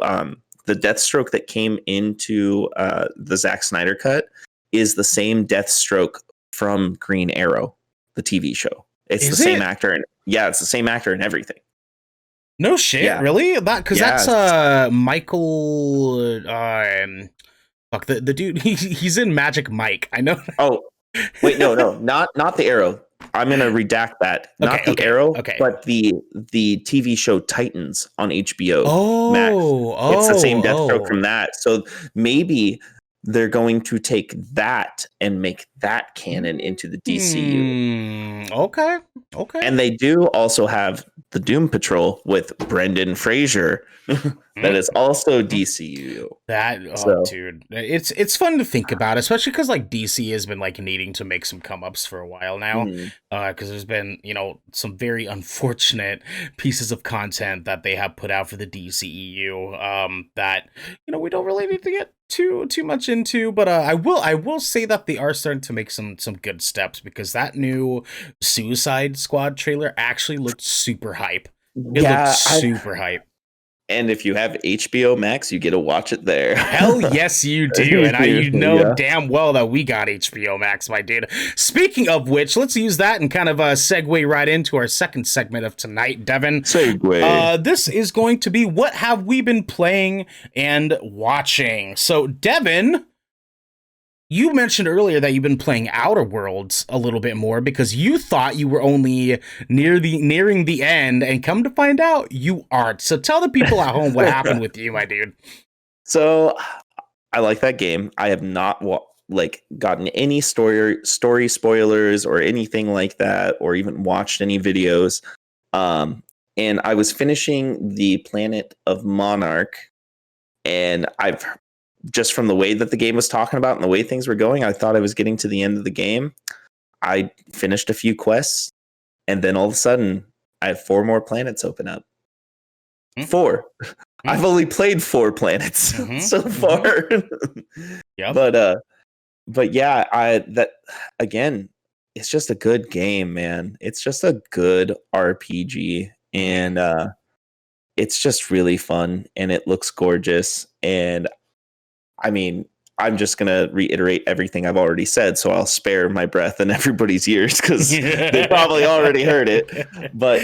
B: the Deathstroke that came into the Zack Snyder cut is the same Deathstroke from Green Arrow, the TV show. It's the
A: Is
B: same
A: it?
B: actor, and yeah, it's the same actor and everything.
A: No shit,
B: Yeah,
A: really? Because that's
B: yeah.
A: Michael fuck the dude he's in Magic Mike. I know.
B: Oh, wait, no, not the Arrow. I'm gonna redact that.
A: Okay,
B: Not the
A: okay,
B: Arrow,
A: okay.
B: but the TV show Titans on HBO Max.
A: Oh,
B: It's the same
A: oh,
B: Deathstroke
A: oh.
B: from that. So maybe they're going to take that and make that canon into the DCU.
A: Okay. Okay.
B: And they do also have the Doom Patrol with Brendan Fraser that is also DCU. So,
A: Dude, it's fun to think about, especially because like DC has been like needing to make some come ups for a while now,
B: mhm.
A: because there's been some very unfortunate pieces of content that they have put out for the DCEU, that we don't really need to get too much into, but I will say that they are starting to make some good steps because that new Suicide Squad trailer actually looked super hype. It looked
B: Yeah,
A: super hype.
B: and if you have HBO Max, you get to watch it there.
A: Hell yes, you do. And you know
B: Yeah.
A: damn well that we got HBO Max, my dude. Speaking of which, let's use that and kind of segue right into our second segment of tonight, Devin.
B: Segue.
A: This is going to be what have we been playing and watching. So, Devin, you mentioned earlier that you've been playing Outer Worlds a little bit more because you thought you were only nearing the end, and come to find out you aren't. So tell the people at home what happened with you, my dude.
B: So I like that game. I have not gotten any story spoilers or anything like that, or even watched any videos. And I was finishing the Planet of Monarch, and just from the way that the game was talking about and the way things were going, I thought I was getting to the end of the game. I finished a few quests, and then all of a sudden, I had 4 more planets open up. 4. I've only played 4 planets so far.
A: Yep.
B: But yeah, that again, it's just a good game, man. It's just a good RPG, and it's just really fun, and it looks gorgeous. And I mean, I'm just gonna reiterate everything I've already said, so I'll spare my breath in everybody's ears because they probably already heard it. But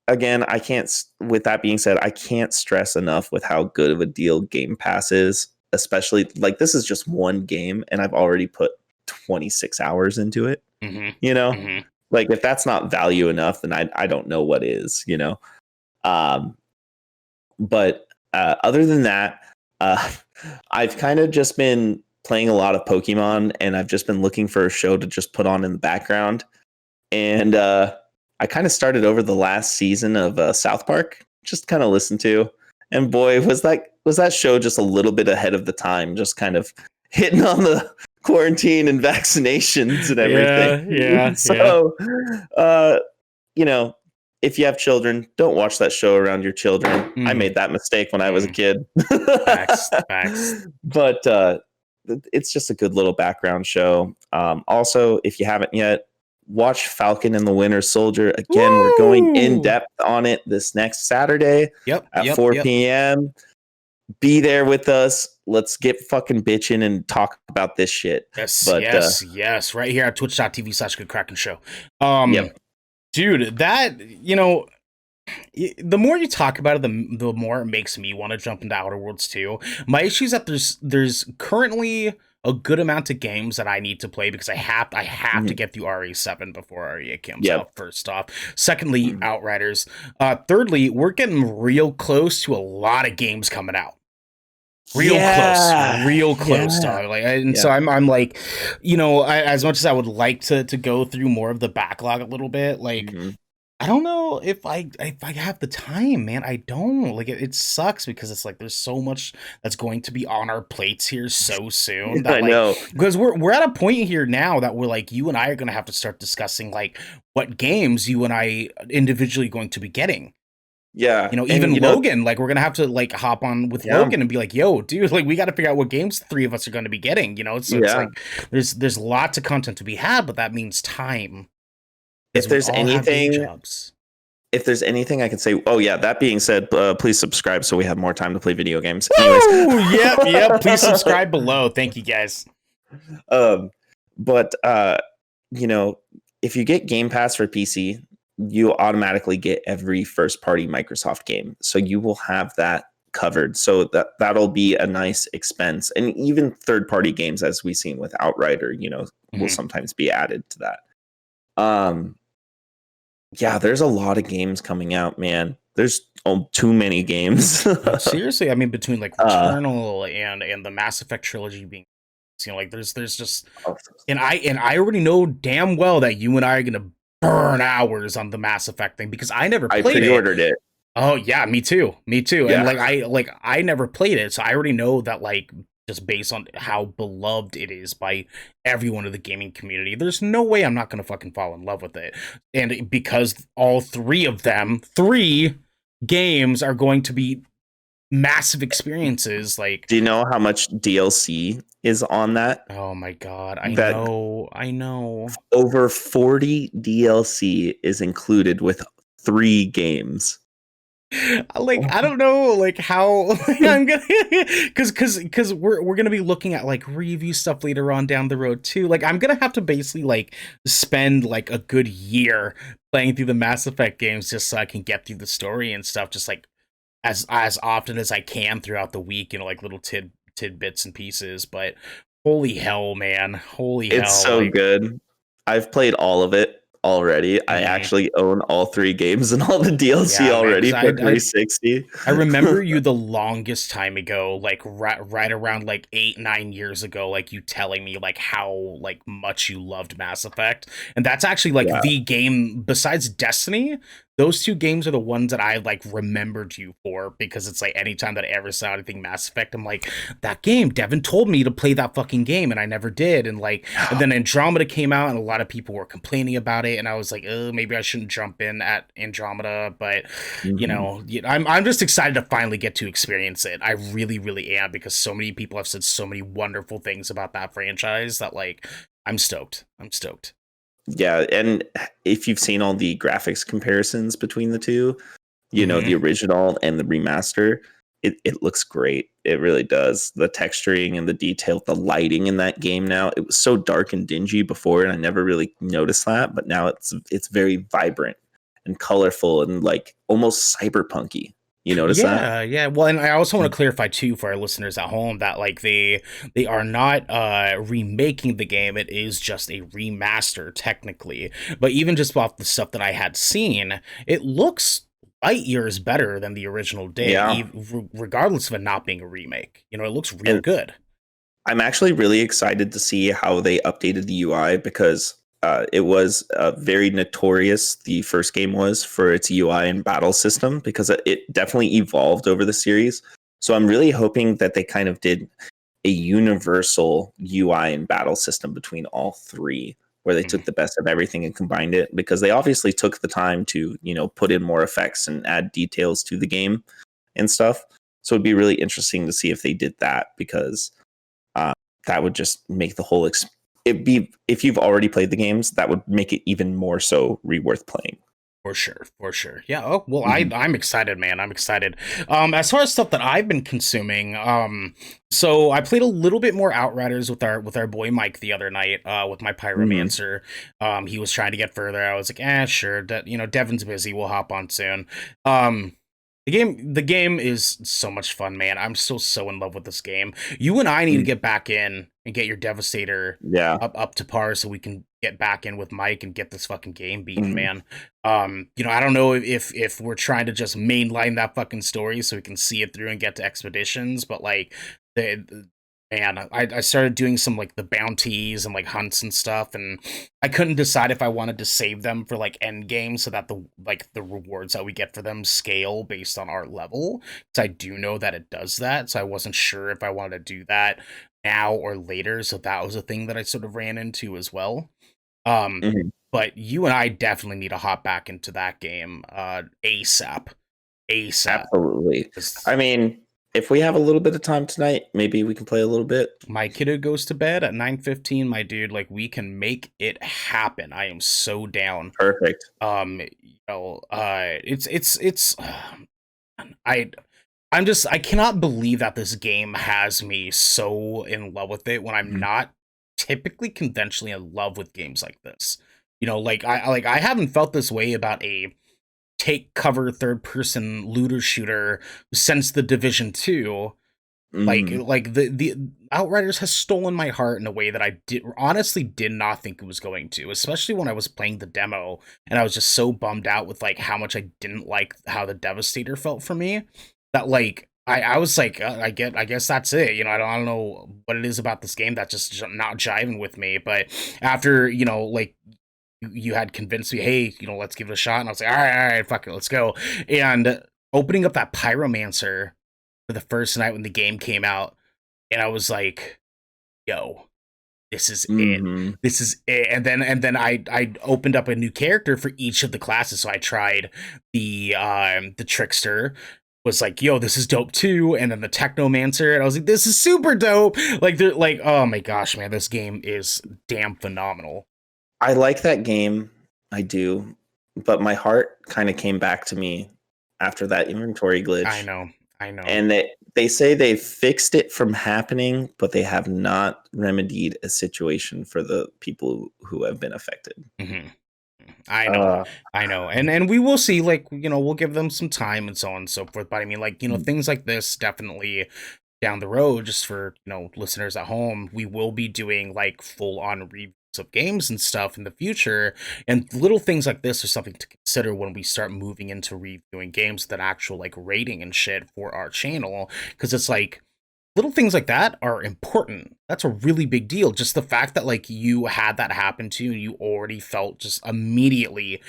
B: again, I can't. With that being said, I can't stress enough with how good of a deal Game Pass is. Especially like this is just one game, and I've already put 26 hours into it. Like if that's not value enough, then I don't know what is. But other than that, I've kind of just been playing a lot of Pokemon, and I've just been looking for a show to just put on in the background. And I kind of started over the last season of South Park, just kind of listened to. And boy, was that show just a little bit ahead of the time, just kind of hitting on the quarantine and vaccinations and everything.
A: Yeah.
B: So, if you have children, don't watch that show around your children. I made that mistake when I was a kid.
A: Facts.
B: But it's just a good little background show. Also, if you haven't yet, watch Falcon and the Winter Soldier. Again, we're going in depth on it this next Saturday at 4 p.m. Be there with us. Let's get fucking bitching and talk about this shit.
A: Yes. Right here at twitch.tv/Kraken show. Dude, that, the more you talk about it, the more it makes me want to jump into Outer Worlds 2. My issue is that there's currently a good amount of games that I need to play because I have to get through RE7 before RE8 comes out, first off. Secondly, Outriders. Thirdly, we're getting real close to a lot of games coming out. Real close, dog. So I'm like, as much as I would like to go through more of the backlog a little bit, like, I don't know if I have the time, man. I don't. Like, it sucks because it's like there's so much that's going to be on our plates here so soon. That,
B: I know,
A: because we're at a point here now that we're like, you and I are going to have to start discussing like what games you and I individually going to be getting.
B: Yeah.
A: Even Logan, like we're going to have to like hop on with Logan and be like, yo, dude, like we got to figure out what games the 3 of us are going to be getting, so it's like there's lots of content to be had, but that means time.
B: If there's anything I can say, that being said, please subscribe so we have more time to play video games. Anyways.
A: Yep. Please subscribe below. Thank you guys.
B: But if you get Game Pass for PC, you automatically get every first party Microsoft game. So you will have that covered. So that'll be a nice expense. And even third party games, as we've seen with Outrider, will sometimes be added to that. There's a lot of games coming out, man. There's too many games.
A: Seriously, I mean, between like Returnal and the Mass Effect trilogy being, there's just, and I already know damn well that you and I are gonna burn hours on the Mass Effect thing because I never played it.
B: I pre-ordered it.
A: Oh yeah, me too. Yeah. And I never played it, so I already know that just based on how beloved it is by everyone in the gaming community, there's no way I'm not going to fucking fall in love with it. And because all 3 games are going to be massive experiences, like...
B: Do you know how much DLC is on that?
A: Oh my god, I know.
B: Over 40 DLC is included with 3 games.
A: I don't know how I'm gonna because we're gonna be looking at review stuff later on down the road too. I'm gonna have to basically spend a good year playing through the Mass Effect games just so I can get through the story and stuff, just as often as I can throughout the week, little tidbits and pieces. But holy hell, man,
B: it's so good. I've played all of it already. I actually own all 3 games and all the DLC already for 360.
A: I remember you the longest time ago, right around 8-9 years ago, you telling me how much you loved Mass Effect, and that's actually the game besides Destiny those two games are the ones that I like remembered you for, because it's like anytime that I ever saw anything Mass Effect, I'm like, that game, Devin told me to play that fucking game and I never did. And like, and then Andromeda came out and a lot of people were complaining about it, and I was like, oh, maybe I shouldn't jump in at Andromeda. But
B: Mhm.
A: I'm just excited to finally get to experience it. I really, really am, because so many people have said so many wonderful things about that franchise that like I'm stoked. I'm stoked.
B: Yeah, and if you've seen all the graphics comparisons between the two, the
A: Hmm.
B: original and the remaster, it looks great. It really does. The texturing and the detail, the lighting in that game now, it was so dark and dingy before, and I never really noticed that, but now it's very vibrant and colorful and like almost cyberpunky. You notice that?
A: Yeah, yeah. Well, and I also want to clarify too for our listeners at home that like they are not remaking the game. It is just a remaster technically. But even just off the stuff that I had seen, it looks light years better than the original did,
B: Yeah.
A: regardless of it not being a remake. It looks real
B: And
A: good.
B: I'm actually really excited to see how they updated the UI because it was very notorious. The first game was for its UI and battle system because it definitely evolved over the series. So I'm really hoping that they kind of did a universal UI and battle system between all three, where they took
A: Mhm.
B: the best of everything and combined it. Because they obviously took the time to put in more effects and add details to the game and stuff. So it'd be really interesting to see if they did that because uh, that would just make the whole it be if you've already played the games, that would make it even more so worth playing.
A: For sure, for sure. Yeah. Oh well,
B: Mm-hmm.
A: I'm excited, man. I'm excited. As far as stuff that I've been consuming, so I played a little bit more Outriders with our boy Mike the other night, with my
B: Mm-hmm.
A: Pyromancer. He was trying to get further. I was like, sure. Devin's busy. We'll hop on soon. Um, the game is so much fun, man. I'm still so in love with this game. You and I need to get back in and get your Devastator
B: Yeah.
A: up to par so we can get back in with Mike and get this fucking game beaten,
B: Mm-hmm.
A: man. I don't know if we're trying to just mainline that fucking story so we can see it through and get to expeditions, but like the man, I started doing some like the bounties and like hunts and stuff, and I couldn't decide if I wanted to save them for like end game so that the rewards that we get for them scale based on our level. Because I do know that it does that, so I wasn't sure if I wanted to do that now or later. So that was a thing that I sort of ran into as well. Um,
B: Mm-hmm.
A: but you and I definitely need to hop back into that game ASAP. ASAP.
B: Absolutely.
A: 'Cause
B: I mean, if we have a little bit of time tonight, maybe we can play a little bit.
A: my kiddo goes to bed at 9:15, my dude. Like we can make it happen. I am so down.
B: Perfect.
A: It's I I cannot believe that this game has me so in love with it when I'm
B: Mhm.
A: not typically conventionally in love with games like this. I haven't felt this way about a take cover third person looter shooter since the Division 2.
B: Mhm.
A: The Outriders has stolen my heart in a way that I did not think it was going to, especially when I was playing the demo and I was just so bummed out with like how much I didn't like how the Devastator felt for me, that like I was like, I guess that's it. I don't know what it is about this game that's just not jiving with me. But after like you had convinced me, hey, let's give it a shot, and I was like, all right, fuck it, let's go. And opening up that Pyromancer for the first night when the game came out, and I was like, yo, this is it.
B: Mhm.
A: This is it. And then I opened up a new character for each of the classes. So I tried the trickster, was like, yo, this is dope too. And then the technomancer, and I was like, this is super dope. Like they're like, oh my gosh, man, this game is damn phenomenal.
B: I like that game. I do. But my heart kind of came back to me after that inventory
A: I
B: glitch.
A: know. I know.
B: And they say they fixed it from happening, but they have not remedied a situation for the people who have been affected.
A: Hmm. I know.
B: Uh,
A: I know. And we will see, like, we'll give them some time and so on and so forth. But I mean, like, things like this definitely down the road, just for, listeners at home, we will be doing like full on reviews of games and stuff in the future. And little things like this are something to consider when we start moving into reviewing games with an actual like rating and shit for our channel. Cause it's like, little things like that are important. That's a really big deal. Just the fact that like you had that happen to you and you already felt just immediately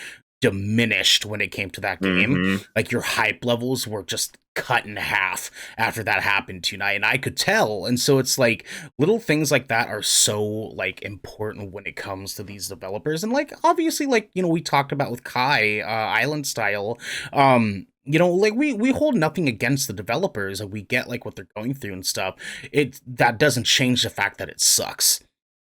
A: diminished when it came to that game.
B: Mm-hmm.
A: Like your hype levels were just cut in half after that happened tonight, and I could tell. And so it's like little things like that are so like important when it comes to these developers. And like obviously, like, you know, we talked about with Kai, Island Style, you know, like we hold nothing against the developers, and we get like what they're going through and stuff. It that doesn't change the fact that it sucks.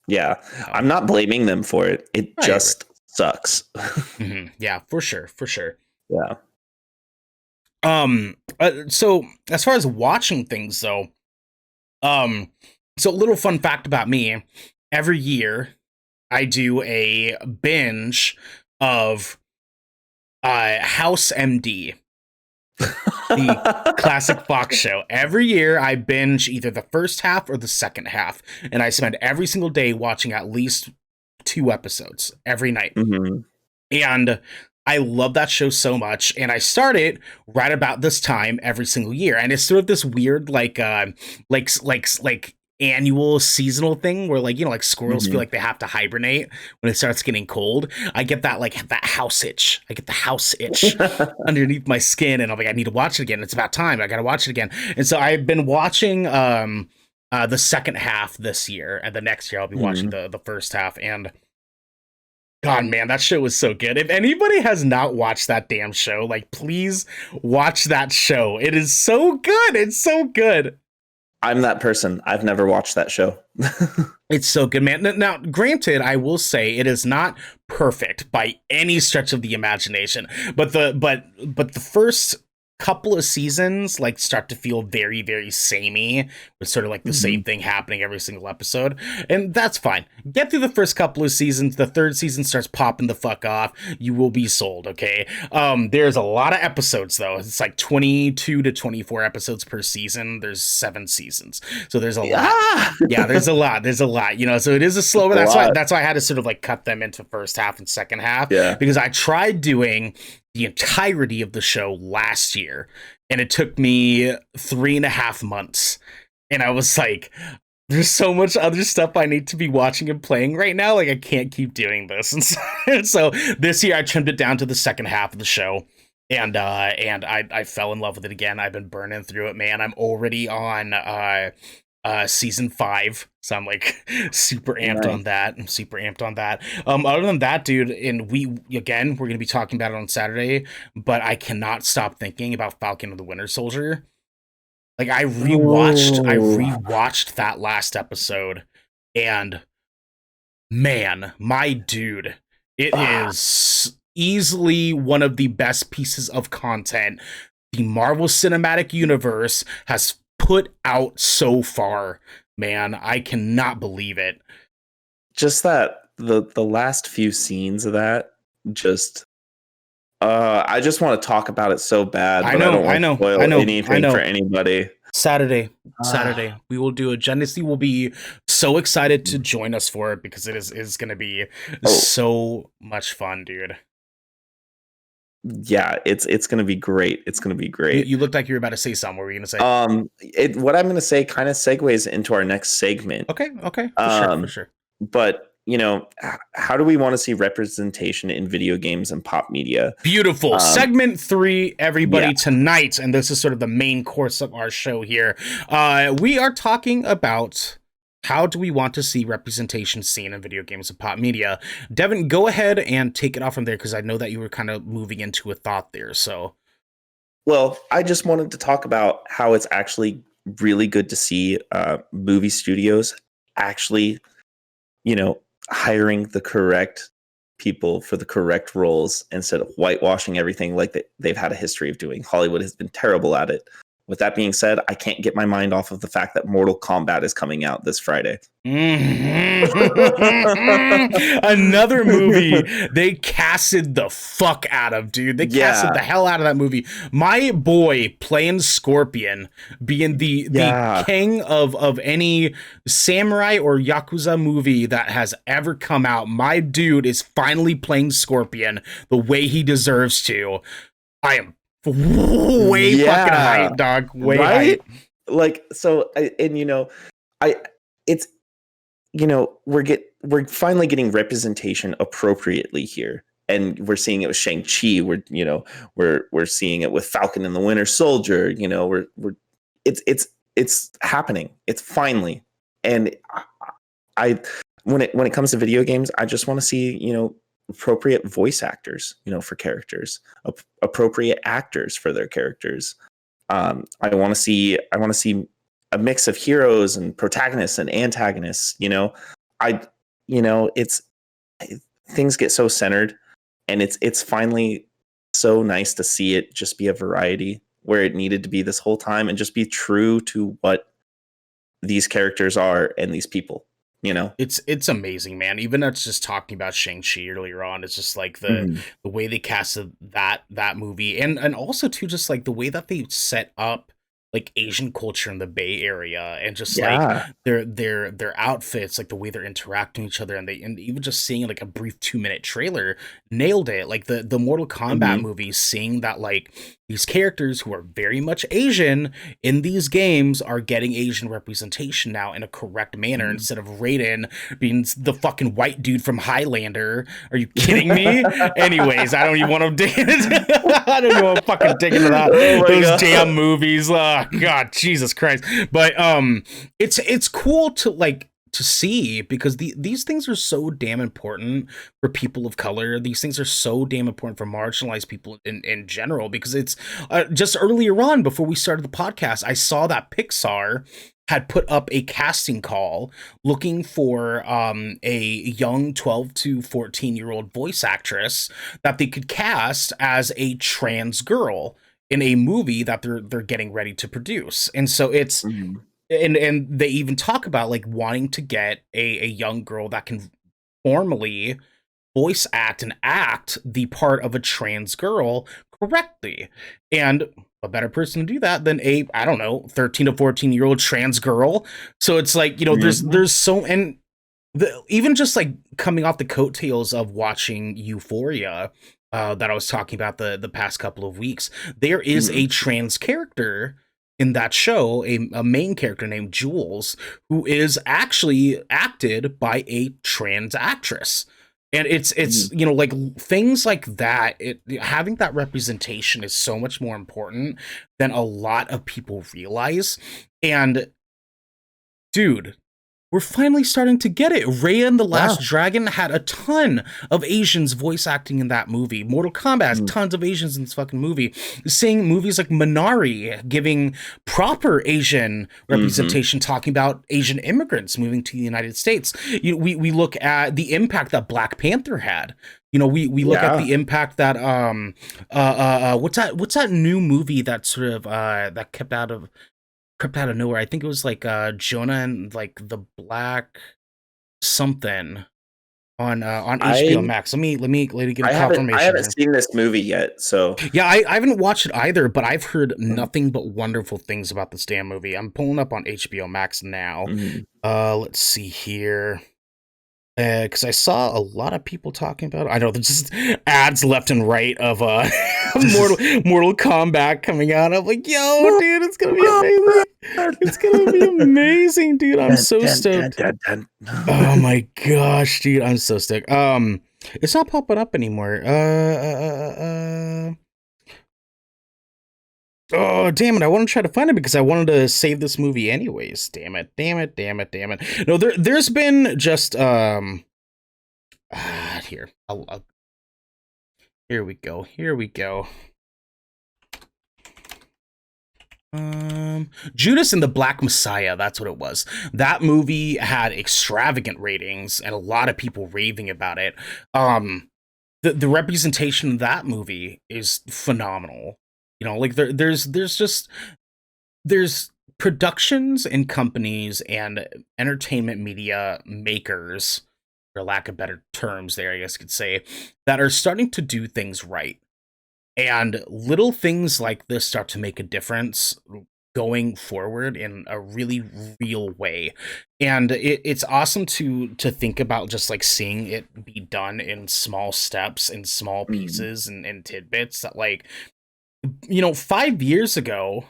B: Yeah, I'm not blaming them for it. It just sucks.
A: Mm-hmm. Yeah, for sure, for sure.
B: Yeah.
A: So as far as watching things though, so a little fun fact about me: every year I do a binge of House MD, the classic Fox show. Every year I binge either the first half or the second half, and I spend every single day watching at least 2 episodes every night.
B: Mm-hmm.
A: And I love that show so much, and I start it right about this time every single year, and it's sort of this weird like annual seasonal thing where, like, you know, like squirrels feel like they have to hibernate when it starts getting cold. I get that, like, that house itch. I get the house itch underneath my skin, and I'm like, I need to watch it again. It's about time. I gotta watch it again. And so I've been watching the second half this year, and the next year I'll be watching the first half. And God, man, that show was so good. If anybody has not watched that damn show, like, please watch that show. It is so good. It's so good.
B: I'm that person. I've never watched that show.
A: It's so good, man. Now, granted, I will say it is not perfect by any stretch of the imagination, but the first couple of seasons like start to feel very, very samey, with sort of like the same thing happening every single episode, and that's fine. Get through the first couple of seasons. The third season starts popping the fuck off. You will be sold. Okay. There's a lot of episodes though. It's like 22 to 24 episodes per season. There's 7 seasons, so there's a lot. Yeah, there's a lot, you know, so it is a slower. That's why I had to sort of like cut them into first half and second half.
B: Yeah,
A: because I tried doing the entirety of the show last year, and it took me 3.5 months, and I was like, there's so much other stuff I need to be watching and playing right now, like I can't keep doing this. And so this year I trimmed it down to the second half of the show, and I fell in love with it again. I've been burning through it, man. I'm already on season 5, so I'm like super amped on that. I'm super amped on that. Other than that, dude, and we're gonna be talking about it on Saturday, but I cannot stop thinking about Falcon and the Winter Soldier. Like, I rewatched that last episode, and man, my dude, it is easily one of the best pieces of content the Marvel Cinematic Universe has put out so far. Man, I cannot believe it.
B: Just that the last few scenes of that, just I just want to talk about it so bad, but I don't want to spoil anything for anybody.
A: Saturday, we will do it. Genesee will be so excited to join us for it, because it is going to be so much fun, dude.
B: Yeah, it's going to be great. It's going to be great.
A: You looked like you were about to say something. What were you going to say?
B: What I'm going to say kind of segues into our next segment.
A: Okay, for sure.
B: But, you know, how do we want to see representation in video games and pop media?
A: Beautiful. Segment 3, everybody, tonight, and this is sort of the main course of our show here. We are talking about how do we want to see representation seen in video games and pop media. Devin, go ahead and take it off from there, because I know that you were kind of moving into a thought there. So,
B: well, I just wanted to talk about how it's actually really good to see movie studios actually, you know, hiring the correct people for the correct roles instead of whitewashing everything like they've had a history of doing. Hollywood has been terrible at it. With that being said, I can't get my mind off of the fact that Mortal Kombat is coming out this Friday.
A: Another movie they casted the fuck out of, dude. They casted the hell out of that movie. My boy playing Scorpion, being the king of any samurai or Yakuza movie that has ever come out. My dude is finally playing Scorpion the way he deserves to. I am way fucking hype, dog. Way hype.
B: Like, so, and you know, we're finally getting representation appropriately here. and we're seeing it with Shang-Chi. We're seeing it with Falcon and the Winter Soldier. It's happening. It's finally. And I when it comes to video games, I just want to see, appropriate voice actors, for characters, appropriate actors for their characters. I want to see a mix of heroes and protagonists and antagonists. It's things get so centered, and it's finally so nice to see it just be a variety where it needed to be this whole time, and just be true to what these characters are and these people.
A: It's amazing, man. Even that's just talking about Shang-Chi earlier on. It's just like the way they casted that movie, and also too just like the way that they set up like Asian culture in the Bay Area, and just like their outfits, like the way they're interacting with each other, and even just seeing like a brief 2-minute trailer nailed it. Like the Mortal Kombat movies, seeing that like these characters who are very much Asian in these games are getting Asian representation now in a correct manner, instead of Raiden being the fucking white dude from Highlander. Are you kidding me? Anyways, I don't even want to dig I don't even want to fucking dig into that. Those damn movies. Oh God, Jesus Christ. But it's cool to see, because these things are so damn important for people of color. These things are so damn important for marginalized people in general, because it's just earlier on, before we started the podcast, I saw that Pixar had put up a casting call looking for a young 12 to 14-year-old voice actress that they could cast as a trans girl in a movie that they're getting ready to produce. And so it's and they even talk about like wanting to get a young girl that can formally voice act and act the part of a trans girl correctly. And a better person to do that than I don't know, 13 to 14-year-old trans girl. So it's like, there's so, and even just like coming off the coattails of watching Euphoria, that I was talking about the past couple of weeks, there is a trans character in that show, a main character named Jules, who is actually acted by a trans actress. And it's like things like that, having that representation is so much more important than a lot of people realize. And dude, we're finally starting to get it. Raya and the Last Dragon had a ton of Asians voice acting in that movie. Mortal Kombat has tons of Asians in this fucking movie. Seeing movies like Minari giving proper Asian representation, talking about Asian immigrants moving to the United States. We look at the impact that Black Panther had. We look at the impact that what's that new movie that sort of that kept out of nowhere. I think it was like Jonah and like the Black something on HBO Max. Let me get a confirmation.
B: I haven't seen this movie yet, so
A: yeah, I haven't watched it either, but I've heard nothing but wonderful things about this damn movie. I'm pulling up on HBO Max now. Let's see here. Because I saw a lot of people talking about it. I know there's just ads left and right of Mortal Kombat coming out. I'm like, yo, dude, it's gonna be amazing. It's gonna be amazing, dude. I'm so stoked. Oh my gosh, dude, I'm so stoked. It's not popping up anymore. Oh, damn it. I want to try to find it because I wanted to save this movie anyways. Damn it. No, there's been just, here. Here we go. Judas and the Black Messiah, that's what it was. That movie had extravagant ratings and a lot of people raving about it. The representation of that movie is phenomenal. Like there's productions and companies and entertainment media makers, for lack of better terms there, I guess you could say, that are starting to do things right. And little things like this start to make a difference going forward in a really real way. And it's awesome to think about just like seeing it be done in small steps, in small pieces and tidbits that, like, 5 years ago,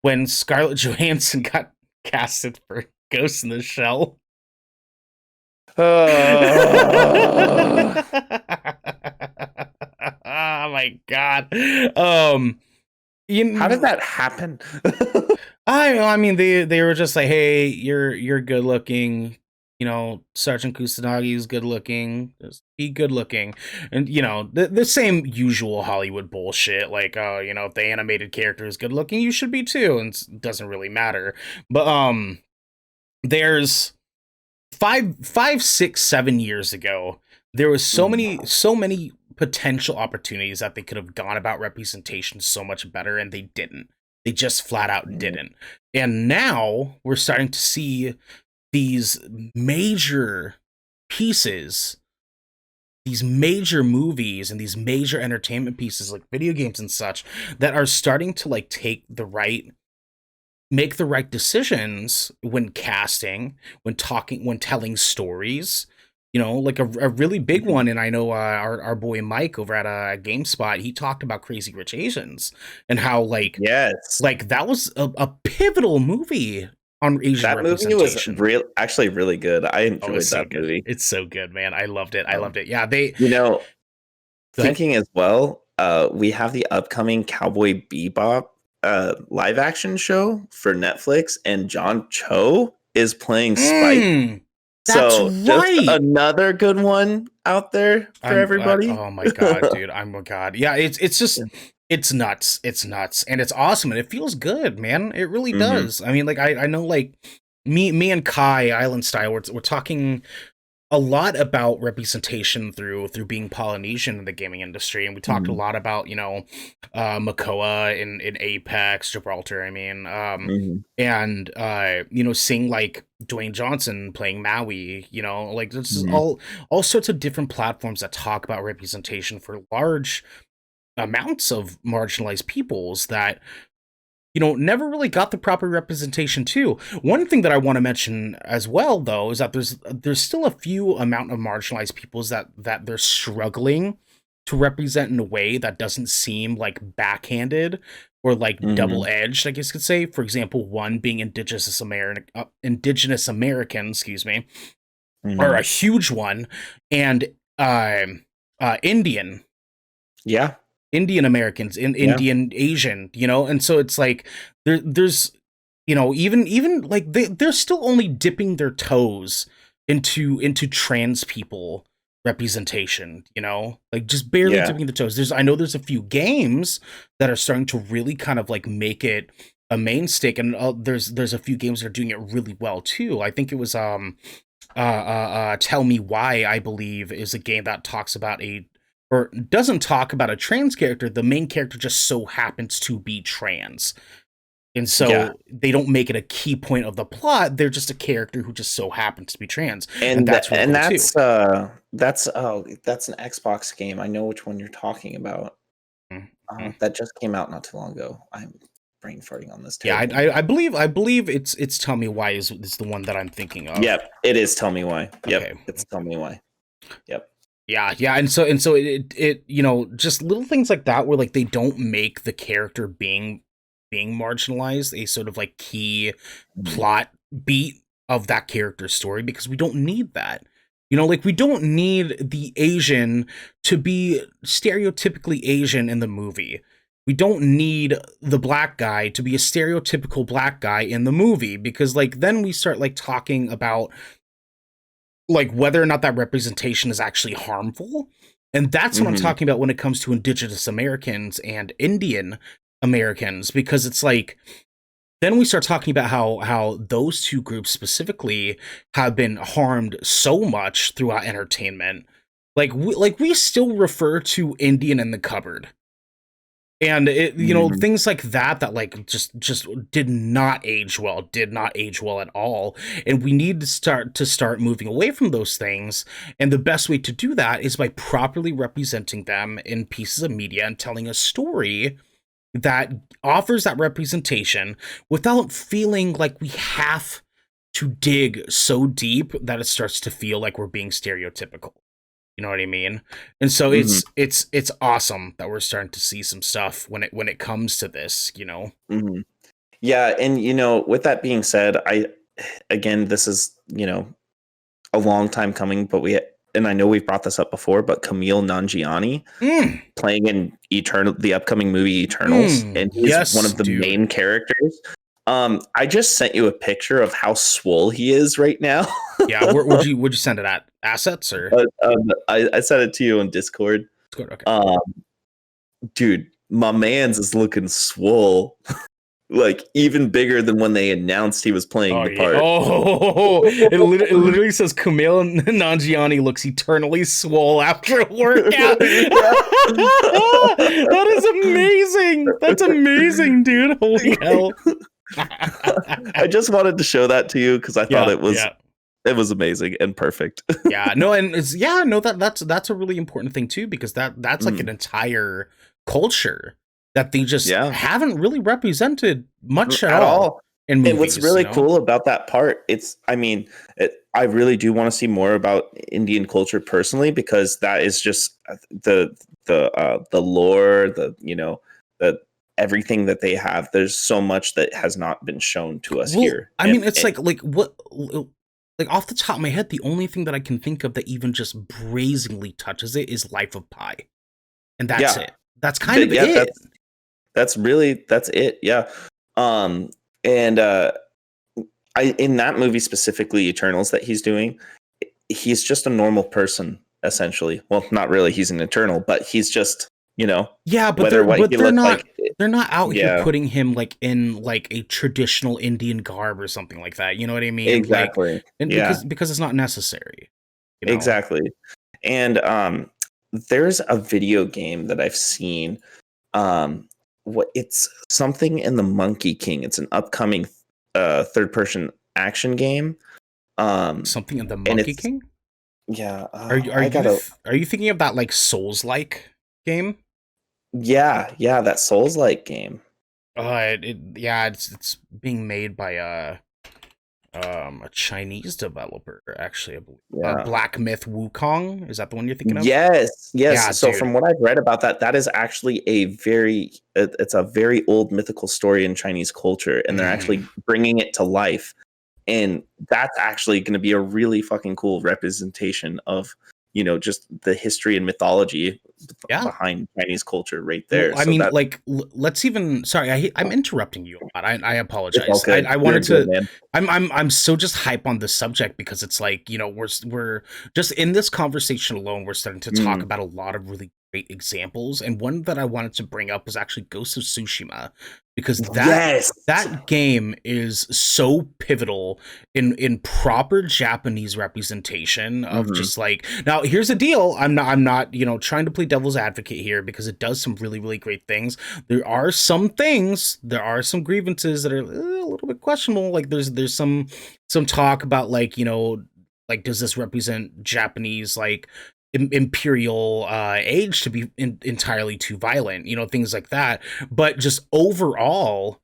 A: when Scarlett Johansson got casted for Ghost in the Shell. my god. Um,
B: How did
A: you,
B: that happen?
A: I mean, they were just like, hey, you're good looking. You know, Sergeant Kusanagi is good looking. Just be good looking, and the same usual Hollywood bullshit. Like, oh, if the animated character is good looking, you should be too, and it doesn't really matter. But there's 5, 6, 7 years ago, there was
B: Mhm.
A: so many potential opportunities that they could have gone about representation so much better, and they didn't. They just flat out
B: Mhm.
A: didn't. And now we're starting to see these major pieces, these major movies and these major entertainment pieces like video games and such that are starting to like make the right decisions when casting, when talking, when telling stories. Like a really big
B: Mhm.
A: one. And I know our boy Mike over at GameSpot, he talked about Crazy Rich Asians and how
B: Yes.
A: like that was a pivotal movie on Asian
B: That movie was
A: representation.
B: actually really good. I
A: Oh, it's
B: enjoyed
A: so
B: that
A: good.
B: movie.
A: It's so good, man. I loved it. I
B: Um,
A: loved it. Yeah, they
B: you know,
A: go ahead.
B: thinking as well, we have the upcoming Cowboy Bebop live action show for Netflix, and John Cho is playing Spike.
A: Mm, that's
B: So just
A: right.
B: another good one out there for everybody.
A: Oh my god, dude. I'm a god. Yeah, it's just it's nuts. It's nuts. And it's awesome and it feels good, man. It really
B: Hmm.
A: does. I mean, like I know like me and Kai Island Style we're talking a lot about representation through being Polynesian in the gaming industry, and we talked a
B: Hmm.
A: lot about Makoa in Apex, Gibraltar. I mean,
B: Hmm.
A: and seeing like Dwayne Johnson playing Maui. Like this is
B: Hmm.
A: all sorts of different platforms that talk about representation for large amounts of marginalized peoples that never really got the proper representation too. One thing that I want to mention as well, though, is that there's still a few amount of marginalized peoples that they're struggling to represent in a way that doesn't seem like backhanded or like
B: Hmm.
A: double edged. I guess you could say. For example, one being Indigenous American, excuse me, are a
B: Hmm.
A: huge one, and Indian
B: Yeah.
A: Indian Americans, in
B: Yeah.
A: Indian Asian, and so it's like there's even like they're still only dipping their toes into trans people representation, like just barely
B: Yeah.
A: dipping the toes. I know there's a few games that are starting to really kind of like make it a mainstay, and there's a few games that are doing it really well too. I think it was Tell Me Why, I believe, is a game that talks about or doesn't talk about a trans character. The main character just so happens to be trans. And
B: Yeah.
A: so they don't make it a key point of the plot. They're just a character who just so happens to be trans. And
B: And
A: that's really
B: and
A: cool too.
B: that's an Xbox game. I know which one you're talking about.
A: Mhm.
B: That just came out not too long ago. I'm brain farting on this
A: Yeah,
B: terribly.
A: I believe it's Tell Me Why is the one that I'm thinking of.
B: Yep, it is Tell Me Why.
A: Okay.
B: Yep, it's Tell Me Why. Yep.
A: Yeah, yeah, and so it just little things like that where like they don't make the character being marginalized a sort of like key
B: Mhm.
A: plot beat of that character's story, because we don't need that. Like we don't need the Asian to be stereotypically Asian in the movie. We don't need the black guy to be a stereotypical black guy in the movie, because like then we start like talking about like whether or not that representation is actually harmful. And that's what I'm
B: Mhm.
A: talking about when it comes to Indigenous Americans and Indian Americans, because it's like then we start talking about how those two groups specifically have been harmed so much throughout entertainment. Like we still refer to Indian in the cupboard, and
B: Mhm.
A: things like that like just did not age well at all, and we need to start moving away from those things. And the best way to do that is by properly representing them in pieces of media and telling a story that offers that representation without feeling like we have to dig so deep that it starts to feel like we're being stereotypical. You know what I mean? And so
B: Mhm.
A: it's awesome that we're starting to see some stuff when it comes to this.
B: Mhm. Yeah, and with that being said, I again, this is a long time coming, but and I know we've brought this up before, but Camille Nanjiani
A: Mm,
B: playing in the upcoming movie Eternals, and he's one
A: yes,
B: of the
A: dude.
B: main characters. I just sent you a picture of how swole he is right now.
A: Yeah, would you send it at assets or
B: I sent it to you on Discord.
A: Discord? Okay.
B: Um, dude, my man's is looking swole, like even bigger than when they announced he was playing
A: Oh
B: the
A: yeah.
B: part.
A: Oh, it literally says Kumail Nanjiani looks eternally swole after a workout. That is amazing. That's amazing, dude. Holy hell.
B: I just wanted to show that to you because I thought
A: Yeah,
B: it was
A: yeah.
B: it was amazing and perfect.
A: Yeah, no, and it's yeah, no, that's a really important thing too, because that's like an
B: Mm,
A: entire culture that they just
B: yeah,
A: haven't really represented much at
B: at
A: all
B: all.
A: in
B: And what's
A: movies, you
B: really
A: know?
B: cool about that part, I mean, I really do want to see more about Indian culture personally because that is just the lore, the everything that they have. There's so much that has not been shown to us
A: Well,
B: here,
A: I
B: and
A: mean, it's like what like off the top of my head, the only thing that I can think of that even just brazenly touches it is Life of Pi, and that's
B: yeah,
A: it. That's kind of
B: yeah,
A: it.
B: that's it. Yeah, um, and I in that movie specifically, Eternals that he's doing, he's just a normal person essentially. Well, not really. He's an Eternal, but he's just
A: Yeah, but
B: whether
A: they're
B: what he
A: but they're
B: looks
A: not
B: like.
A: they're not out here
B: Yeah,
A: putting him like in like a traditional Indian garb or something like that. You know what I mean? Like,
B: exactly.
A: and
B: Yeah,
A: because it's not necessary. You know?
B: exactly. And there's a video game that I've seen. What it's something in the Monkey King. It's an upcoming third person action game.
A: Something in the
B: And
A: Monkey
B: it's
A: King?
B: yeah.
A: Are
B: I
A: you
B: gotta.
A: are you thinking of that like Souls like game?
B: Yeah, yeah. That Souls like game.
A: Yeah, it's being made by a Chinese developer actually, I believe.
B: Yeah.
A: Black Myth Wukong, is that the one you're thinking of?
B: Yes,
A: Yeah,
B: yes. So
A: dude.
B: from what I've read about that, that is actually it's a very old mythical story in Chinese culture, and they're
A: Mhm.
B: actually bringing it to life. And that's actually going to be a really fucking cool representation of, just the history and mythology
A: Yeah.
B: behind Chinese culture right
A: Well,
B: there.
A: I
B: So
A: mean,
B: that
A: like, let's even. Sorry, I'm interrupting you a lot. I
B: it's all
A: apologize.
B: good.
A: I
B: You're
A: wanted
B: good,
A: to.
B: man.
A: I'm so just hype on this subject because it's like we're just in this conversation alone. We're starting to talk
B: Mm.
A: about a lot of really great examples, and one that I wanted to bring up was actually Ghost of Tsushima because
B: Yes.
A: that game is so pivotal in proper Japanese representation of
B: Hmm.
A: just like now here's the deal. I'm not, trying to play devil's advocate here because it does some really, really great things. There are some grievances that are a little bit questionable. Like there's some talk about like, like does this represent Japanese like imperial age to be entirely too violent, things like that. But just overall,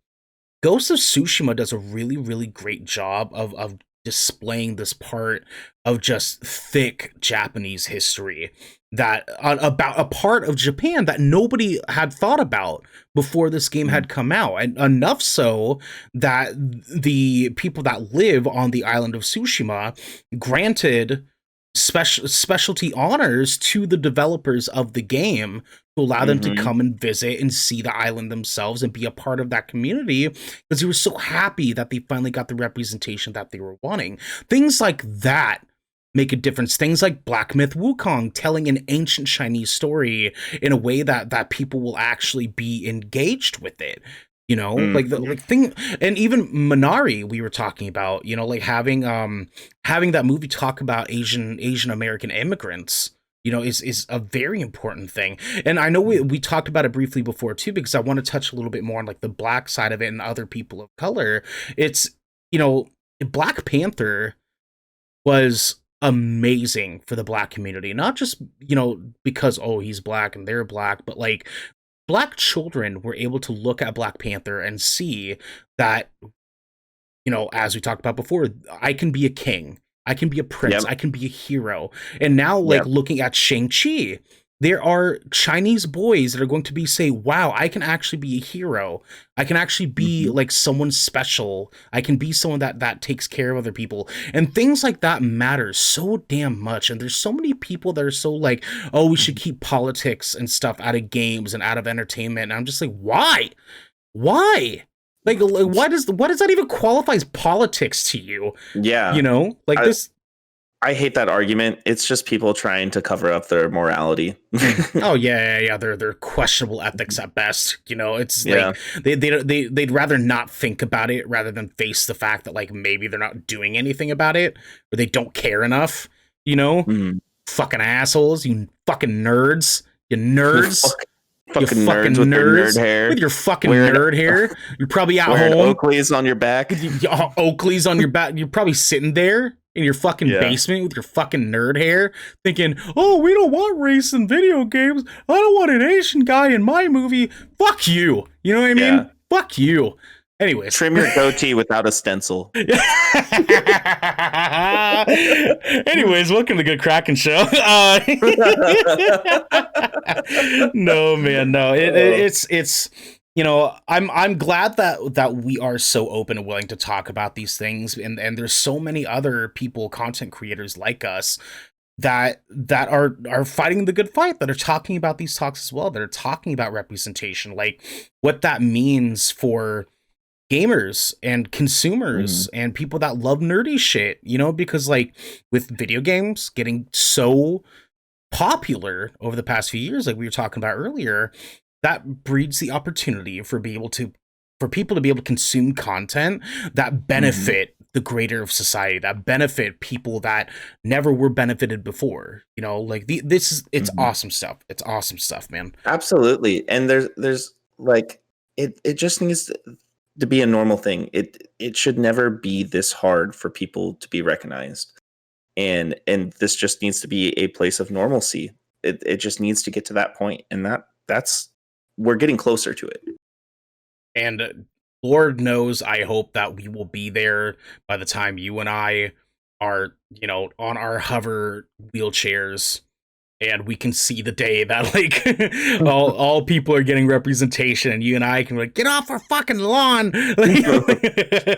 A: Ghost of Tsushima does a really, really great job of displaying this part of just thick Japanese history that about a part of Japan that nobody had thought about before this game had come out, and enough so that the people that live on the island of Tsushima granted specialty honors to the developers of the game to allow them to
B: Hmm.
A: come and visit and see the island themselves and be a part of that community because he was so happy that they finally got the representation that they were wanting. Things like that make a difference. Things like Black Myth Wukong telling an ancient Chinese story in a way that people will actually be engaged with it. Like the
B: Hmm.
A: like thing, and even Minari we were talking about. Like having that movie talk about Asian American immigrants. Is a very important thing. And I know we talked about it briefly before too, because I want to touch a little bit more on like the black side of it and other people of color. It's you know, Black Panther was amazing for the black community, not just, because oh, he's black and they're black, but like black children were able to look at Black Panther and see that, as we talked about before, I can be a king. I can be a prince.
B: Yep.
A: I can be a hero. And now, like,
B: Yep.
A: looking at Shang-Chi, there are Chinese boys that are going to be say, wow, I can actually be a hero. I can actually be
B: Mhm.
A: like someone special. I can be someone that takes care of other people. And things like that matter so damn much. And there's so many people that are so like, oh, we should keep politics and stuff out of games and out of entertainment. And I'm just like, why? Why? Like what does that even qualify as politics to you? You
B: Yeah.
A: know? Like
B: I,
A: this.
B: I hate that argument. It's just people trying to cover up their morality.
A: Oh yeah. They're questionable ethics at best. You know, it's
B: Yeah.
A: like they'd rather not think about it rather than face the fact that like maybe they're not doing anything about it or they don't care enough. You know,
B: Mhm.
A: fucking assholes, you fucking nerds, you nerds,
B: Fuck,
A: you
B: fucking
A: fucking
B: nerds with their nerd
A: nerds with
B: hair,
A: your fucking
B: wearing
A: nerd hair. You're probably at
B: wearing
A: home
B: Oakleys on your back.
A: with your Oakleys on your back. You're probably sitting there in your fucking
B: Yeah.
A: basement with your fucking nerd hair, thinking, "Oh, we don't want race in video games. I don't want an Asian guy in my movie. Fuck you." You know what I mean?
B: Yeah.
A: Fuck you. Anyways,
B: Trim your goatee without a stencil.
A: Anyways, welcome to the Good Kraken Show. No, man, no. It's you know, I'm glad that we are so open and willing to talk about these things, and there's so many other people, content creators like us that are fighting the good fight, that are talking about these talks as well, that are talking about representation, like what that means for gamers and consumers
B: Mhm.
A: and people that love nerdy shit, you know, because like with video games getting so popular over the past few years, like we were talking about earlier, that breeds the opportunity for people to be able to consume content that
B: Mhm.
A: benefit the greater of society, that benefit people that never were benefited before. You know, like this is it's
B: Mhm.
A: awesome stuff. It's awesome stuff, man.
B: Absolutely. And there's like it just needs to be a normal thing. It should never be this hard for people to be recognized. And this just needs to be a place of normalcy. It just needs to get to that point, and that's we're getting closer to it.
A: And Lord knows, I hope that we will be there by the time you and I are, you know, on our hover wheelchairs and we can see the day that like all people are getting representation and you and I can like get off our fucking lawn.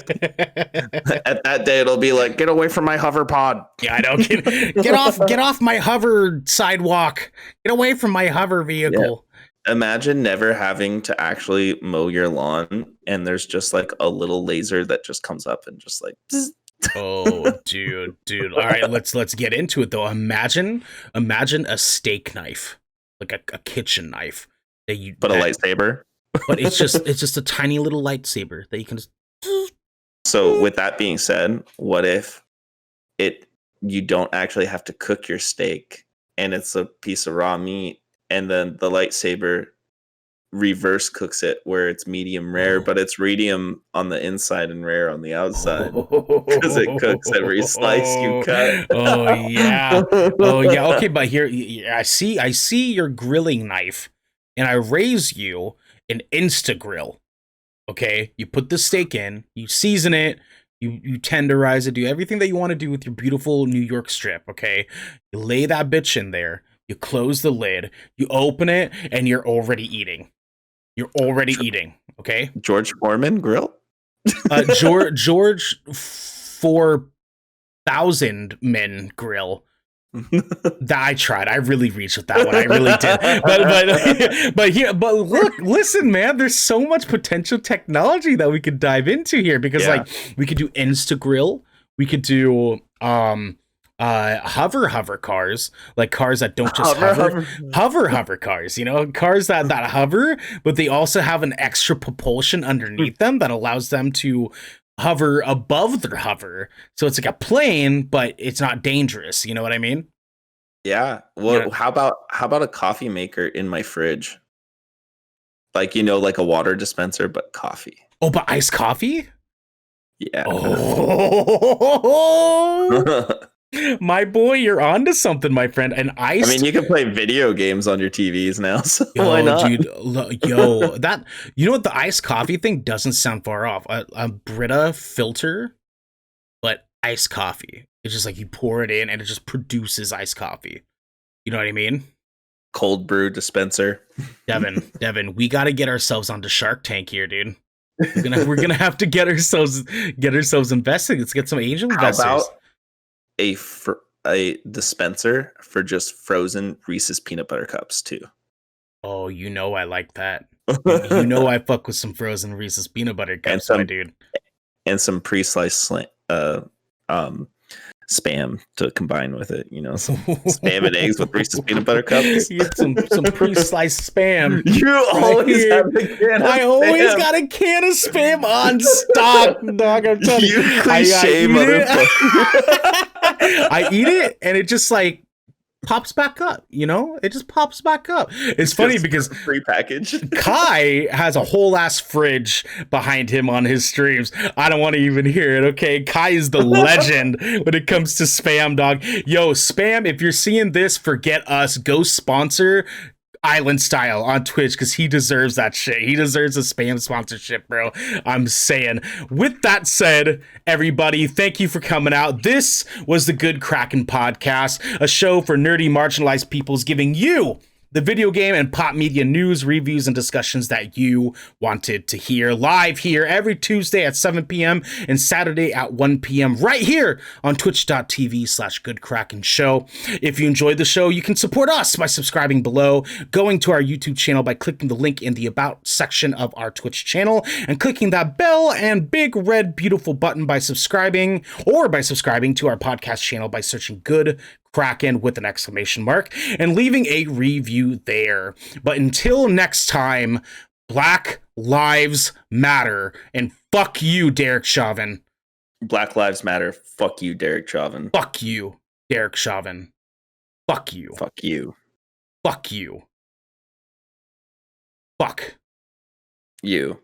B: At that day, it'll be like, get away from my hover pod.
A: Yeah, I know. Get off my hover sidewalk. Get away from my hover
B: Yeah.
A: vehicle.
B: Imagine never having to actually mow your lawn, and there's just like a little laser that just comes up and just like, bzz.
A: Oh, dude. All right, let's get into it though. Imagine a steak knife, like a kitchen knife that you
B: But a
A: that,
B: lightsaber.
A: but it's just a tiny little lightsaber that you can just.
B: So, with that being said, what if it you don't actually have to cook your steak, and it's a piece of raw meat, and then the lightsaber reverse cooks it where it's medium rare, but it's medium on the inside and rare on the outside because it cooks every slice you cut.
A: Oh yeah. Oh yeah. Okay, but here I see your grilling knife, and I raise you an Insta grill. Okay, you put the steak in, you season it, you tenderize it, do everything that you want to do with your beautiful New York strip. Okay, you lay that bitch in there, you close the lid, you open it, and you're already eating. You're already eating. Okay,
B: George Foreman grill.
A: George 4,000 men grill. That I tried. I really reached with that one. I really did. But listen, man. There's so much potential technology that we could dive into here because,
B: Yeah.
A: like, we could do Insta Grill. We could do hover cars, like cars that don't just hover cars. You know, cars that hover, but they also have an extra propulsion underneath them that allows them to hover above their hover. So it's like a plane, but it's not dangerous. You know what I mean?
B: Yeah. Well,
A: Yeah.
B: how about a coffee maker in my fridge? Like, like a water dispenser, but coffee.
A: Oh, but iced coffee?
B: Yeah.
A: Oh, my boy, you're onto something, my friend. An
B: I
A: iced.
B: mean, you can play video games on your TVs now, so why
A: Yo,
B: not?
A: dude, that you know what, the iced coffee thing doesn't sound far off. A Brita filter, but iced coffee. It's just like you pour it in and it just produces iced coffee. You know what I mean?
B: cold brew dispenser.
A: Devin, we got to get ourselves onto Shark Tank here, dude. We're gonna have to get ourselves invested. Let's get some angel
B: How
A: investors.
B: about a dispenser for just frozen Reese's peanut butter cups too?
A: Oh, you know I like that. You know I fuck with some frozen Reese's peanut butter cups, my dude.
B: And some pre-sliced spam to combine with it. You know, some spam and eggs with Reese's peanut butter cups.
A: You get some pre-sliced spam.
B: You always have a can of
A: I always
B: spam.
A: got a can of spam on stock, dog. I'm telling you.
B: You cliche motherfucker.
A: I eat it and it just like pops back up, you know? It just pops back up. It's funny because
B: prepackaged.
A: Kai has a whole ass fridge behind him on his streams. I don't want to even hear it, okay? Kai is the legend when it comes to spam, dog. Yo, spam, if you're seeing this, forget us. Go sponsor Island Style on Twitch because he deserves that shit. He deserves a spam sponsorship, bro. I'm saying. With that said, everybody, thank you for coming out. This was the Good Kraken Podcast, a show for nerdy marginalized peoples giving you the video game and pop media news, reviews, and discussions that you wanted to hear. Live here every Tuesday at 7 p.m. and Saturday at 1 p.m. right here on twitch.tv/goodkrakenshow. If you enjoyed the show, you can support us by subscribing below, going to our YouTube channel by clicking the link in the About section of our Twitch channel, and clicking that bell and big red beautiful button by subscribing, or by subscribing to our podcast channel by searching Good Kraken with an exclamation mark and leaving a review there. But until next time, Black Lives Matter, and fuck you, Derek Chauvin.
B: Black Lives Matter. Fuck you, Derek Chauvin.
A: Fuck you, Derek Chauvin. Fuck you.
B: Fuck you.
A: Fuck you. Fuck
B: you.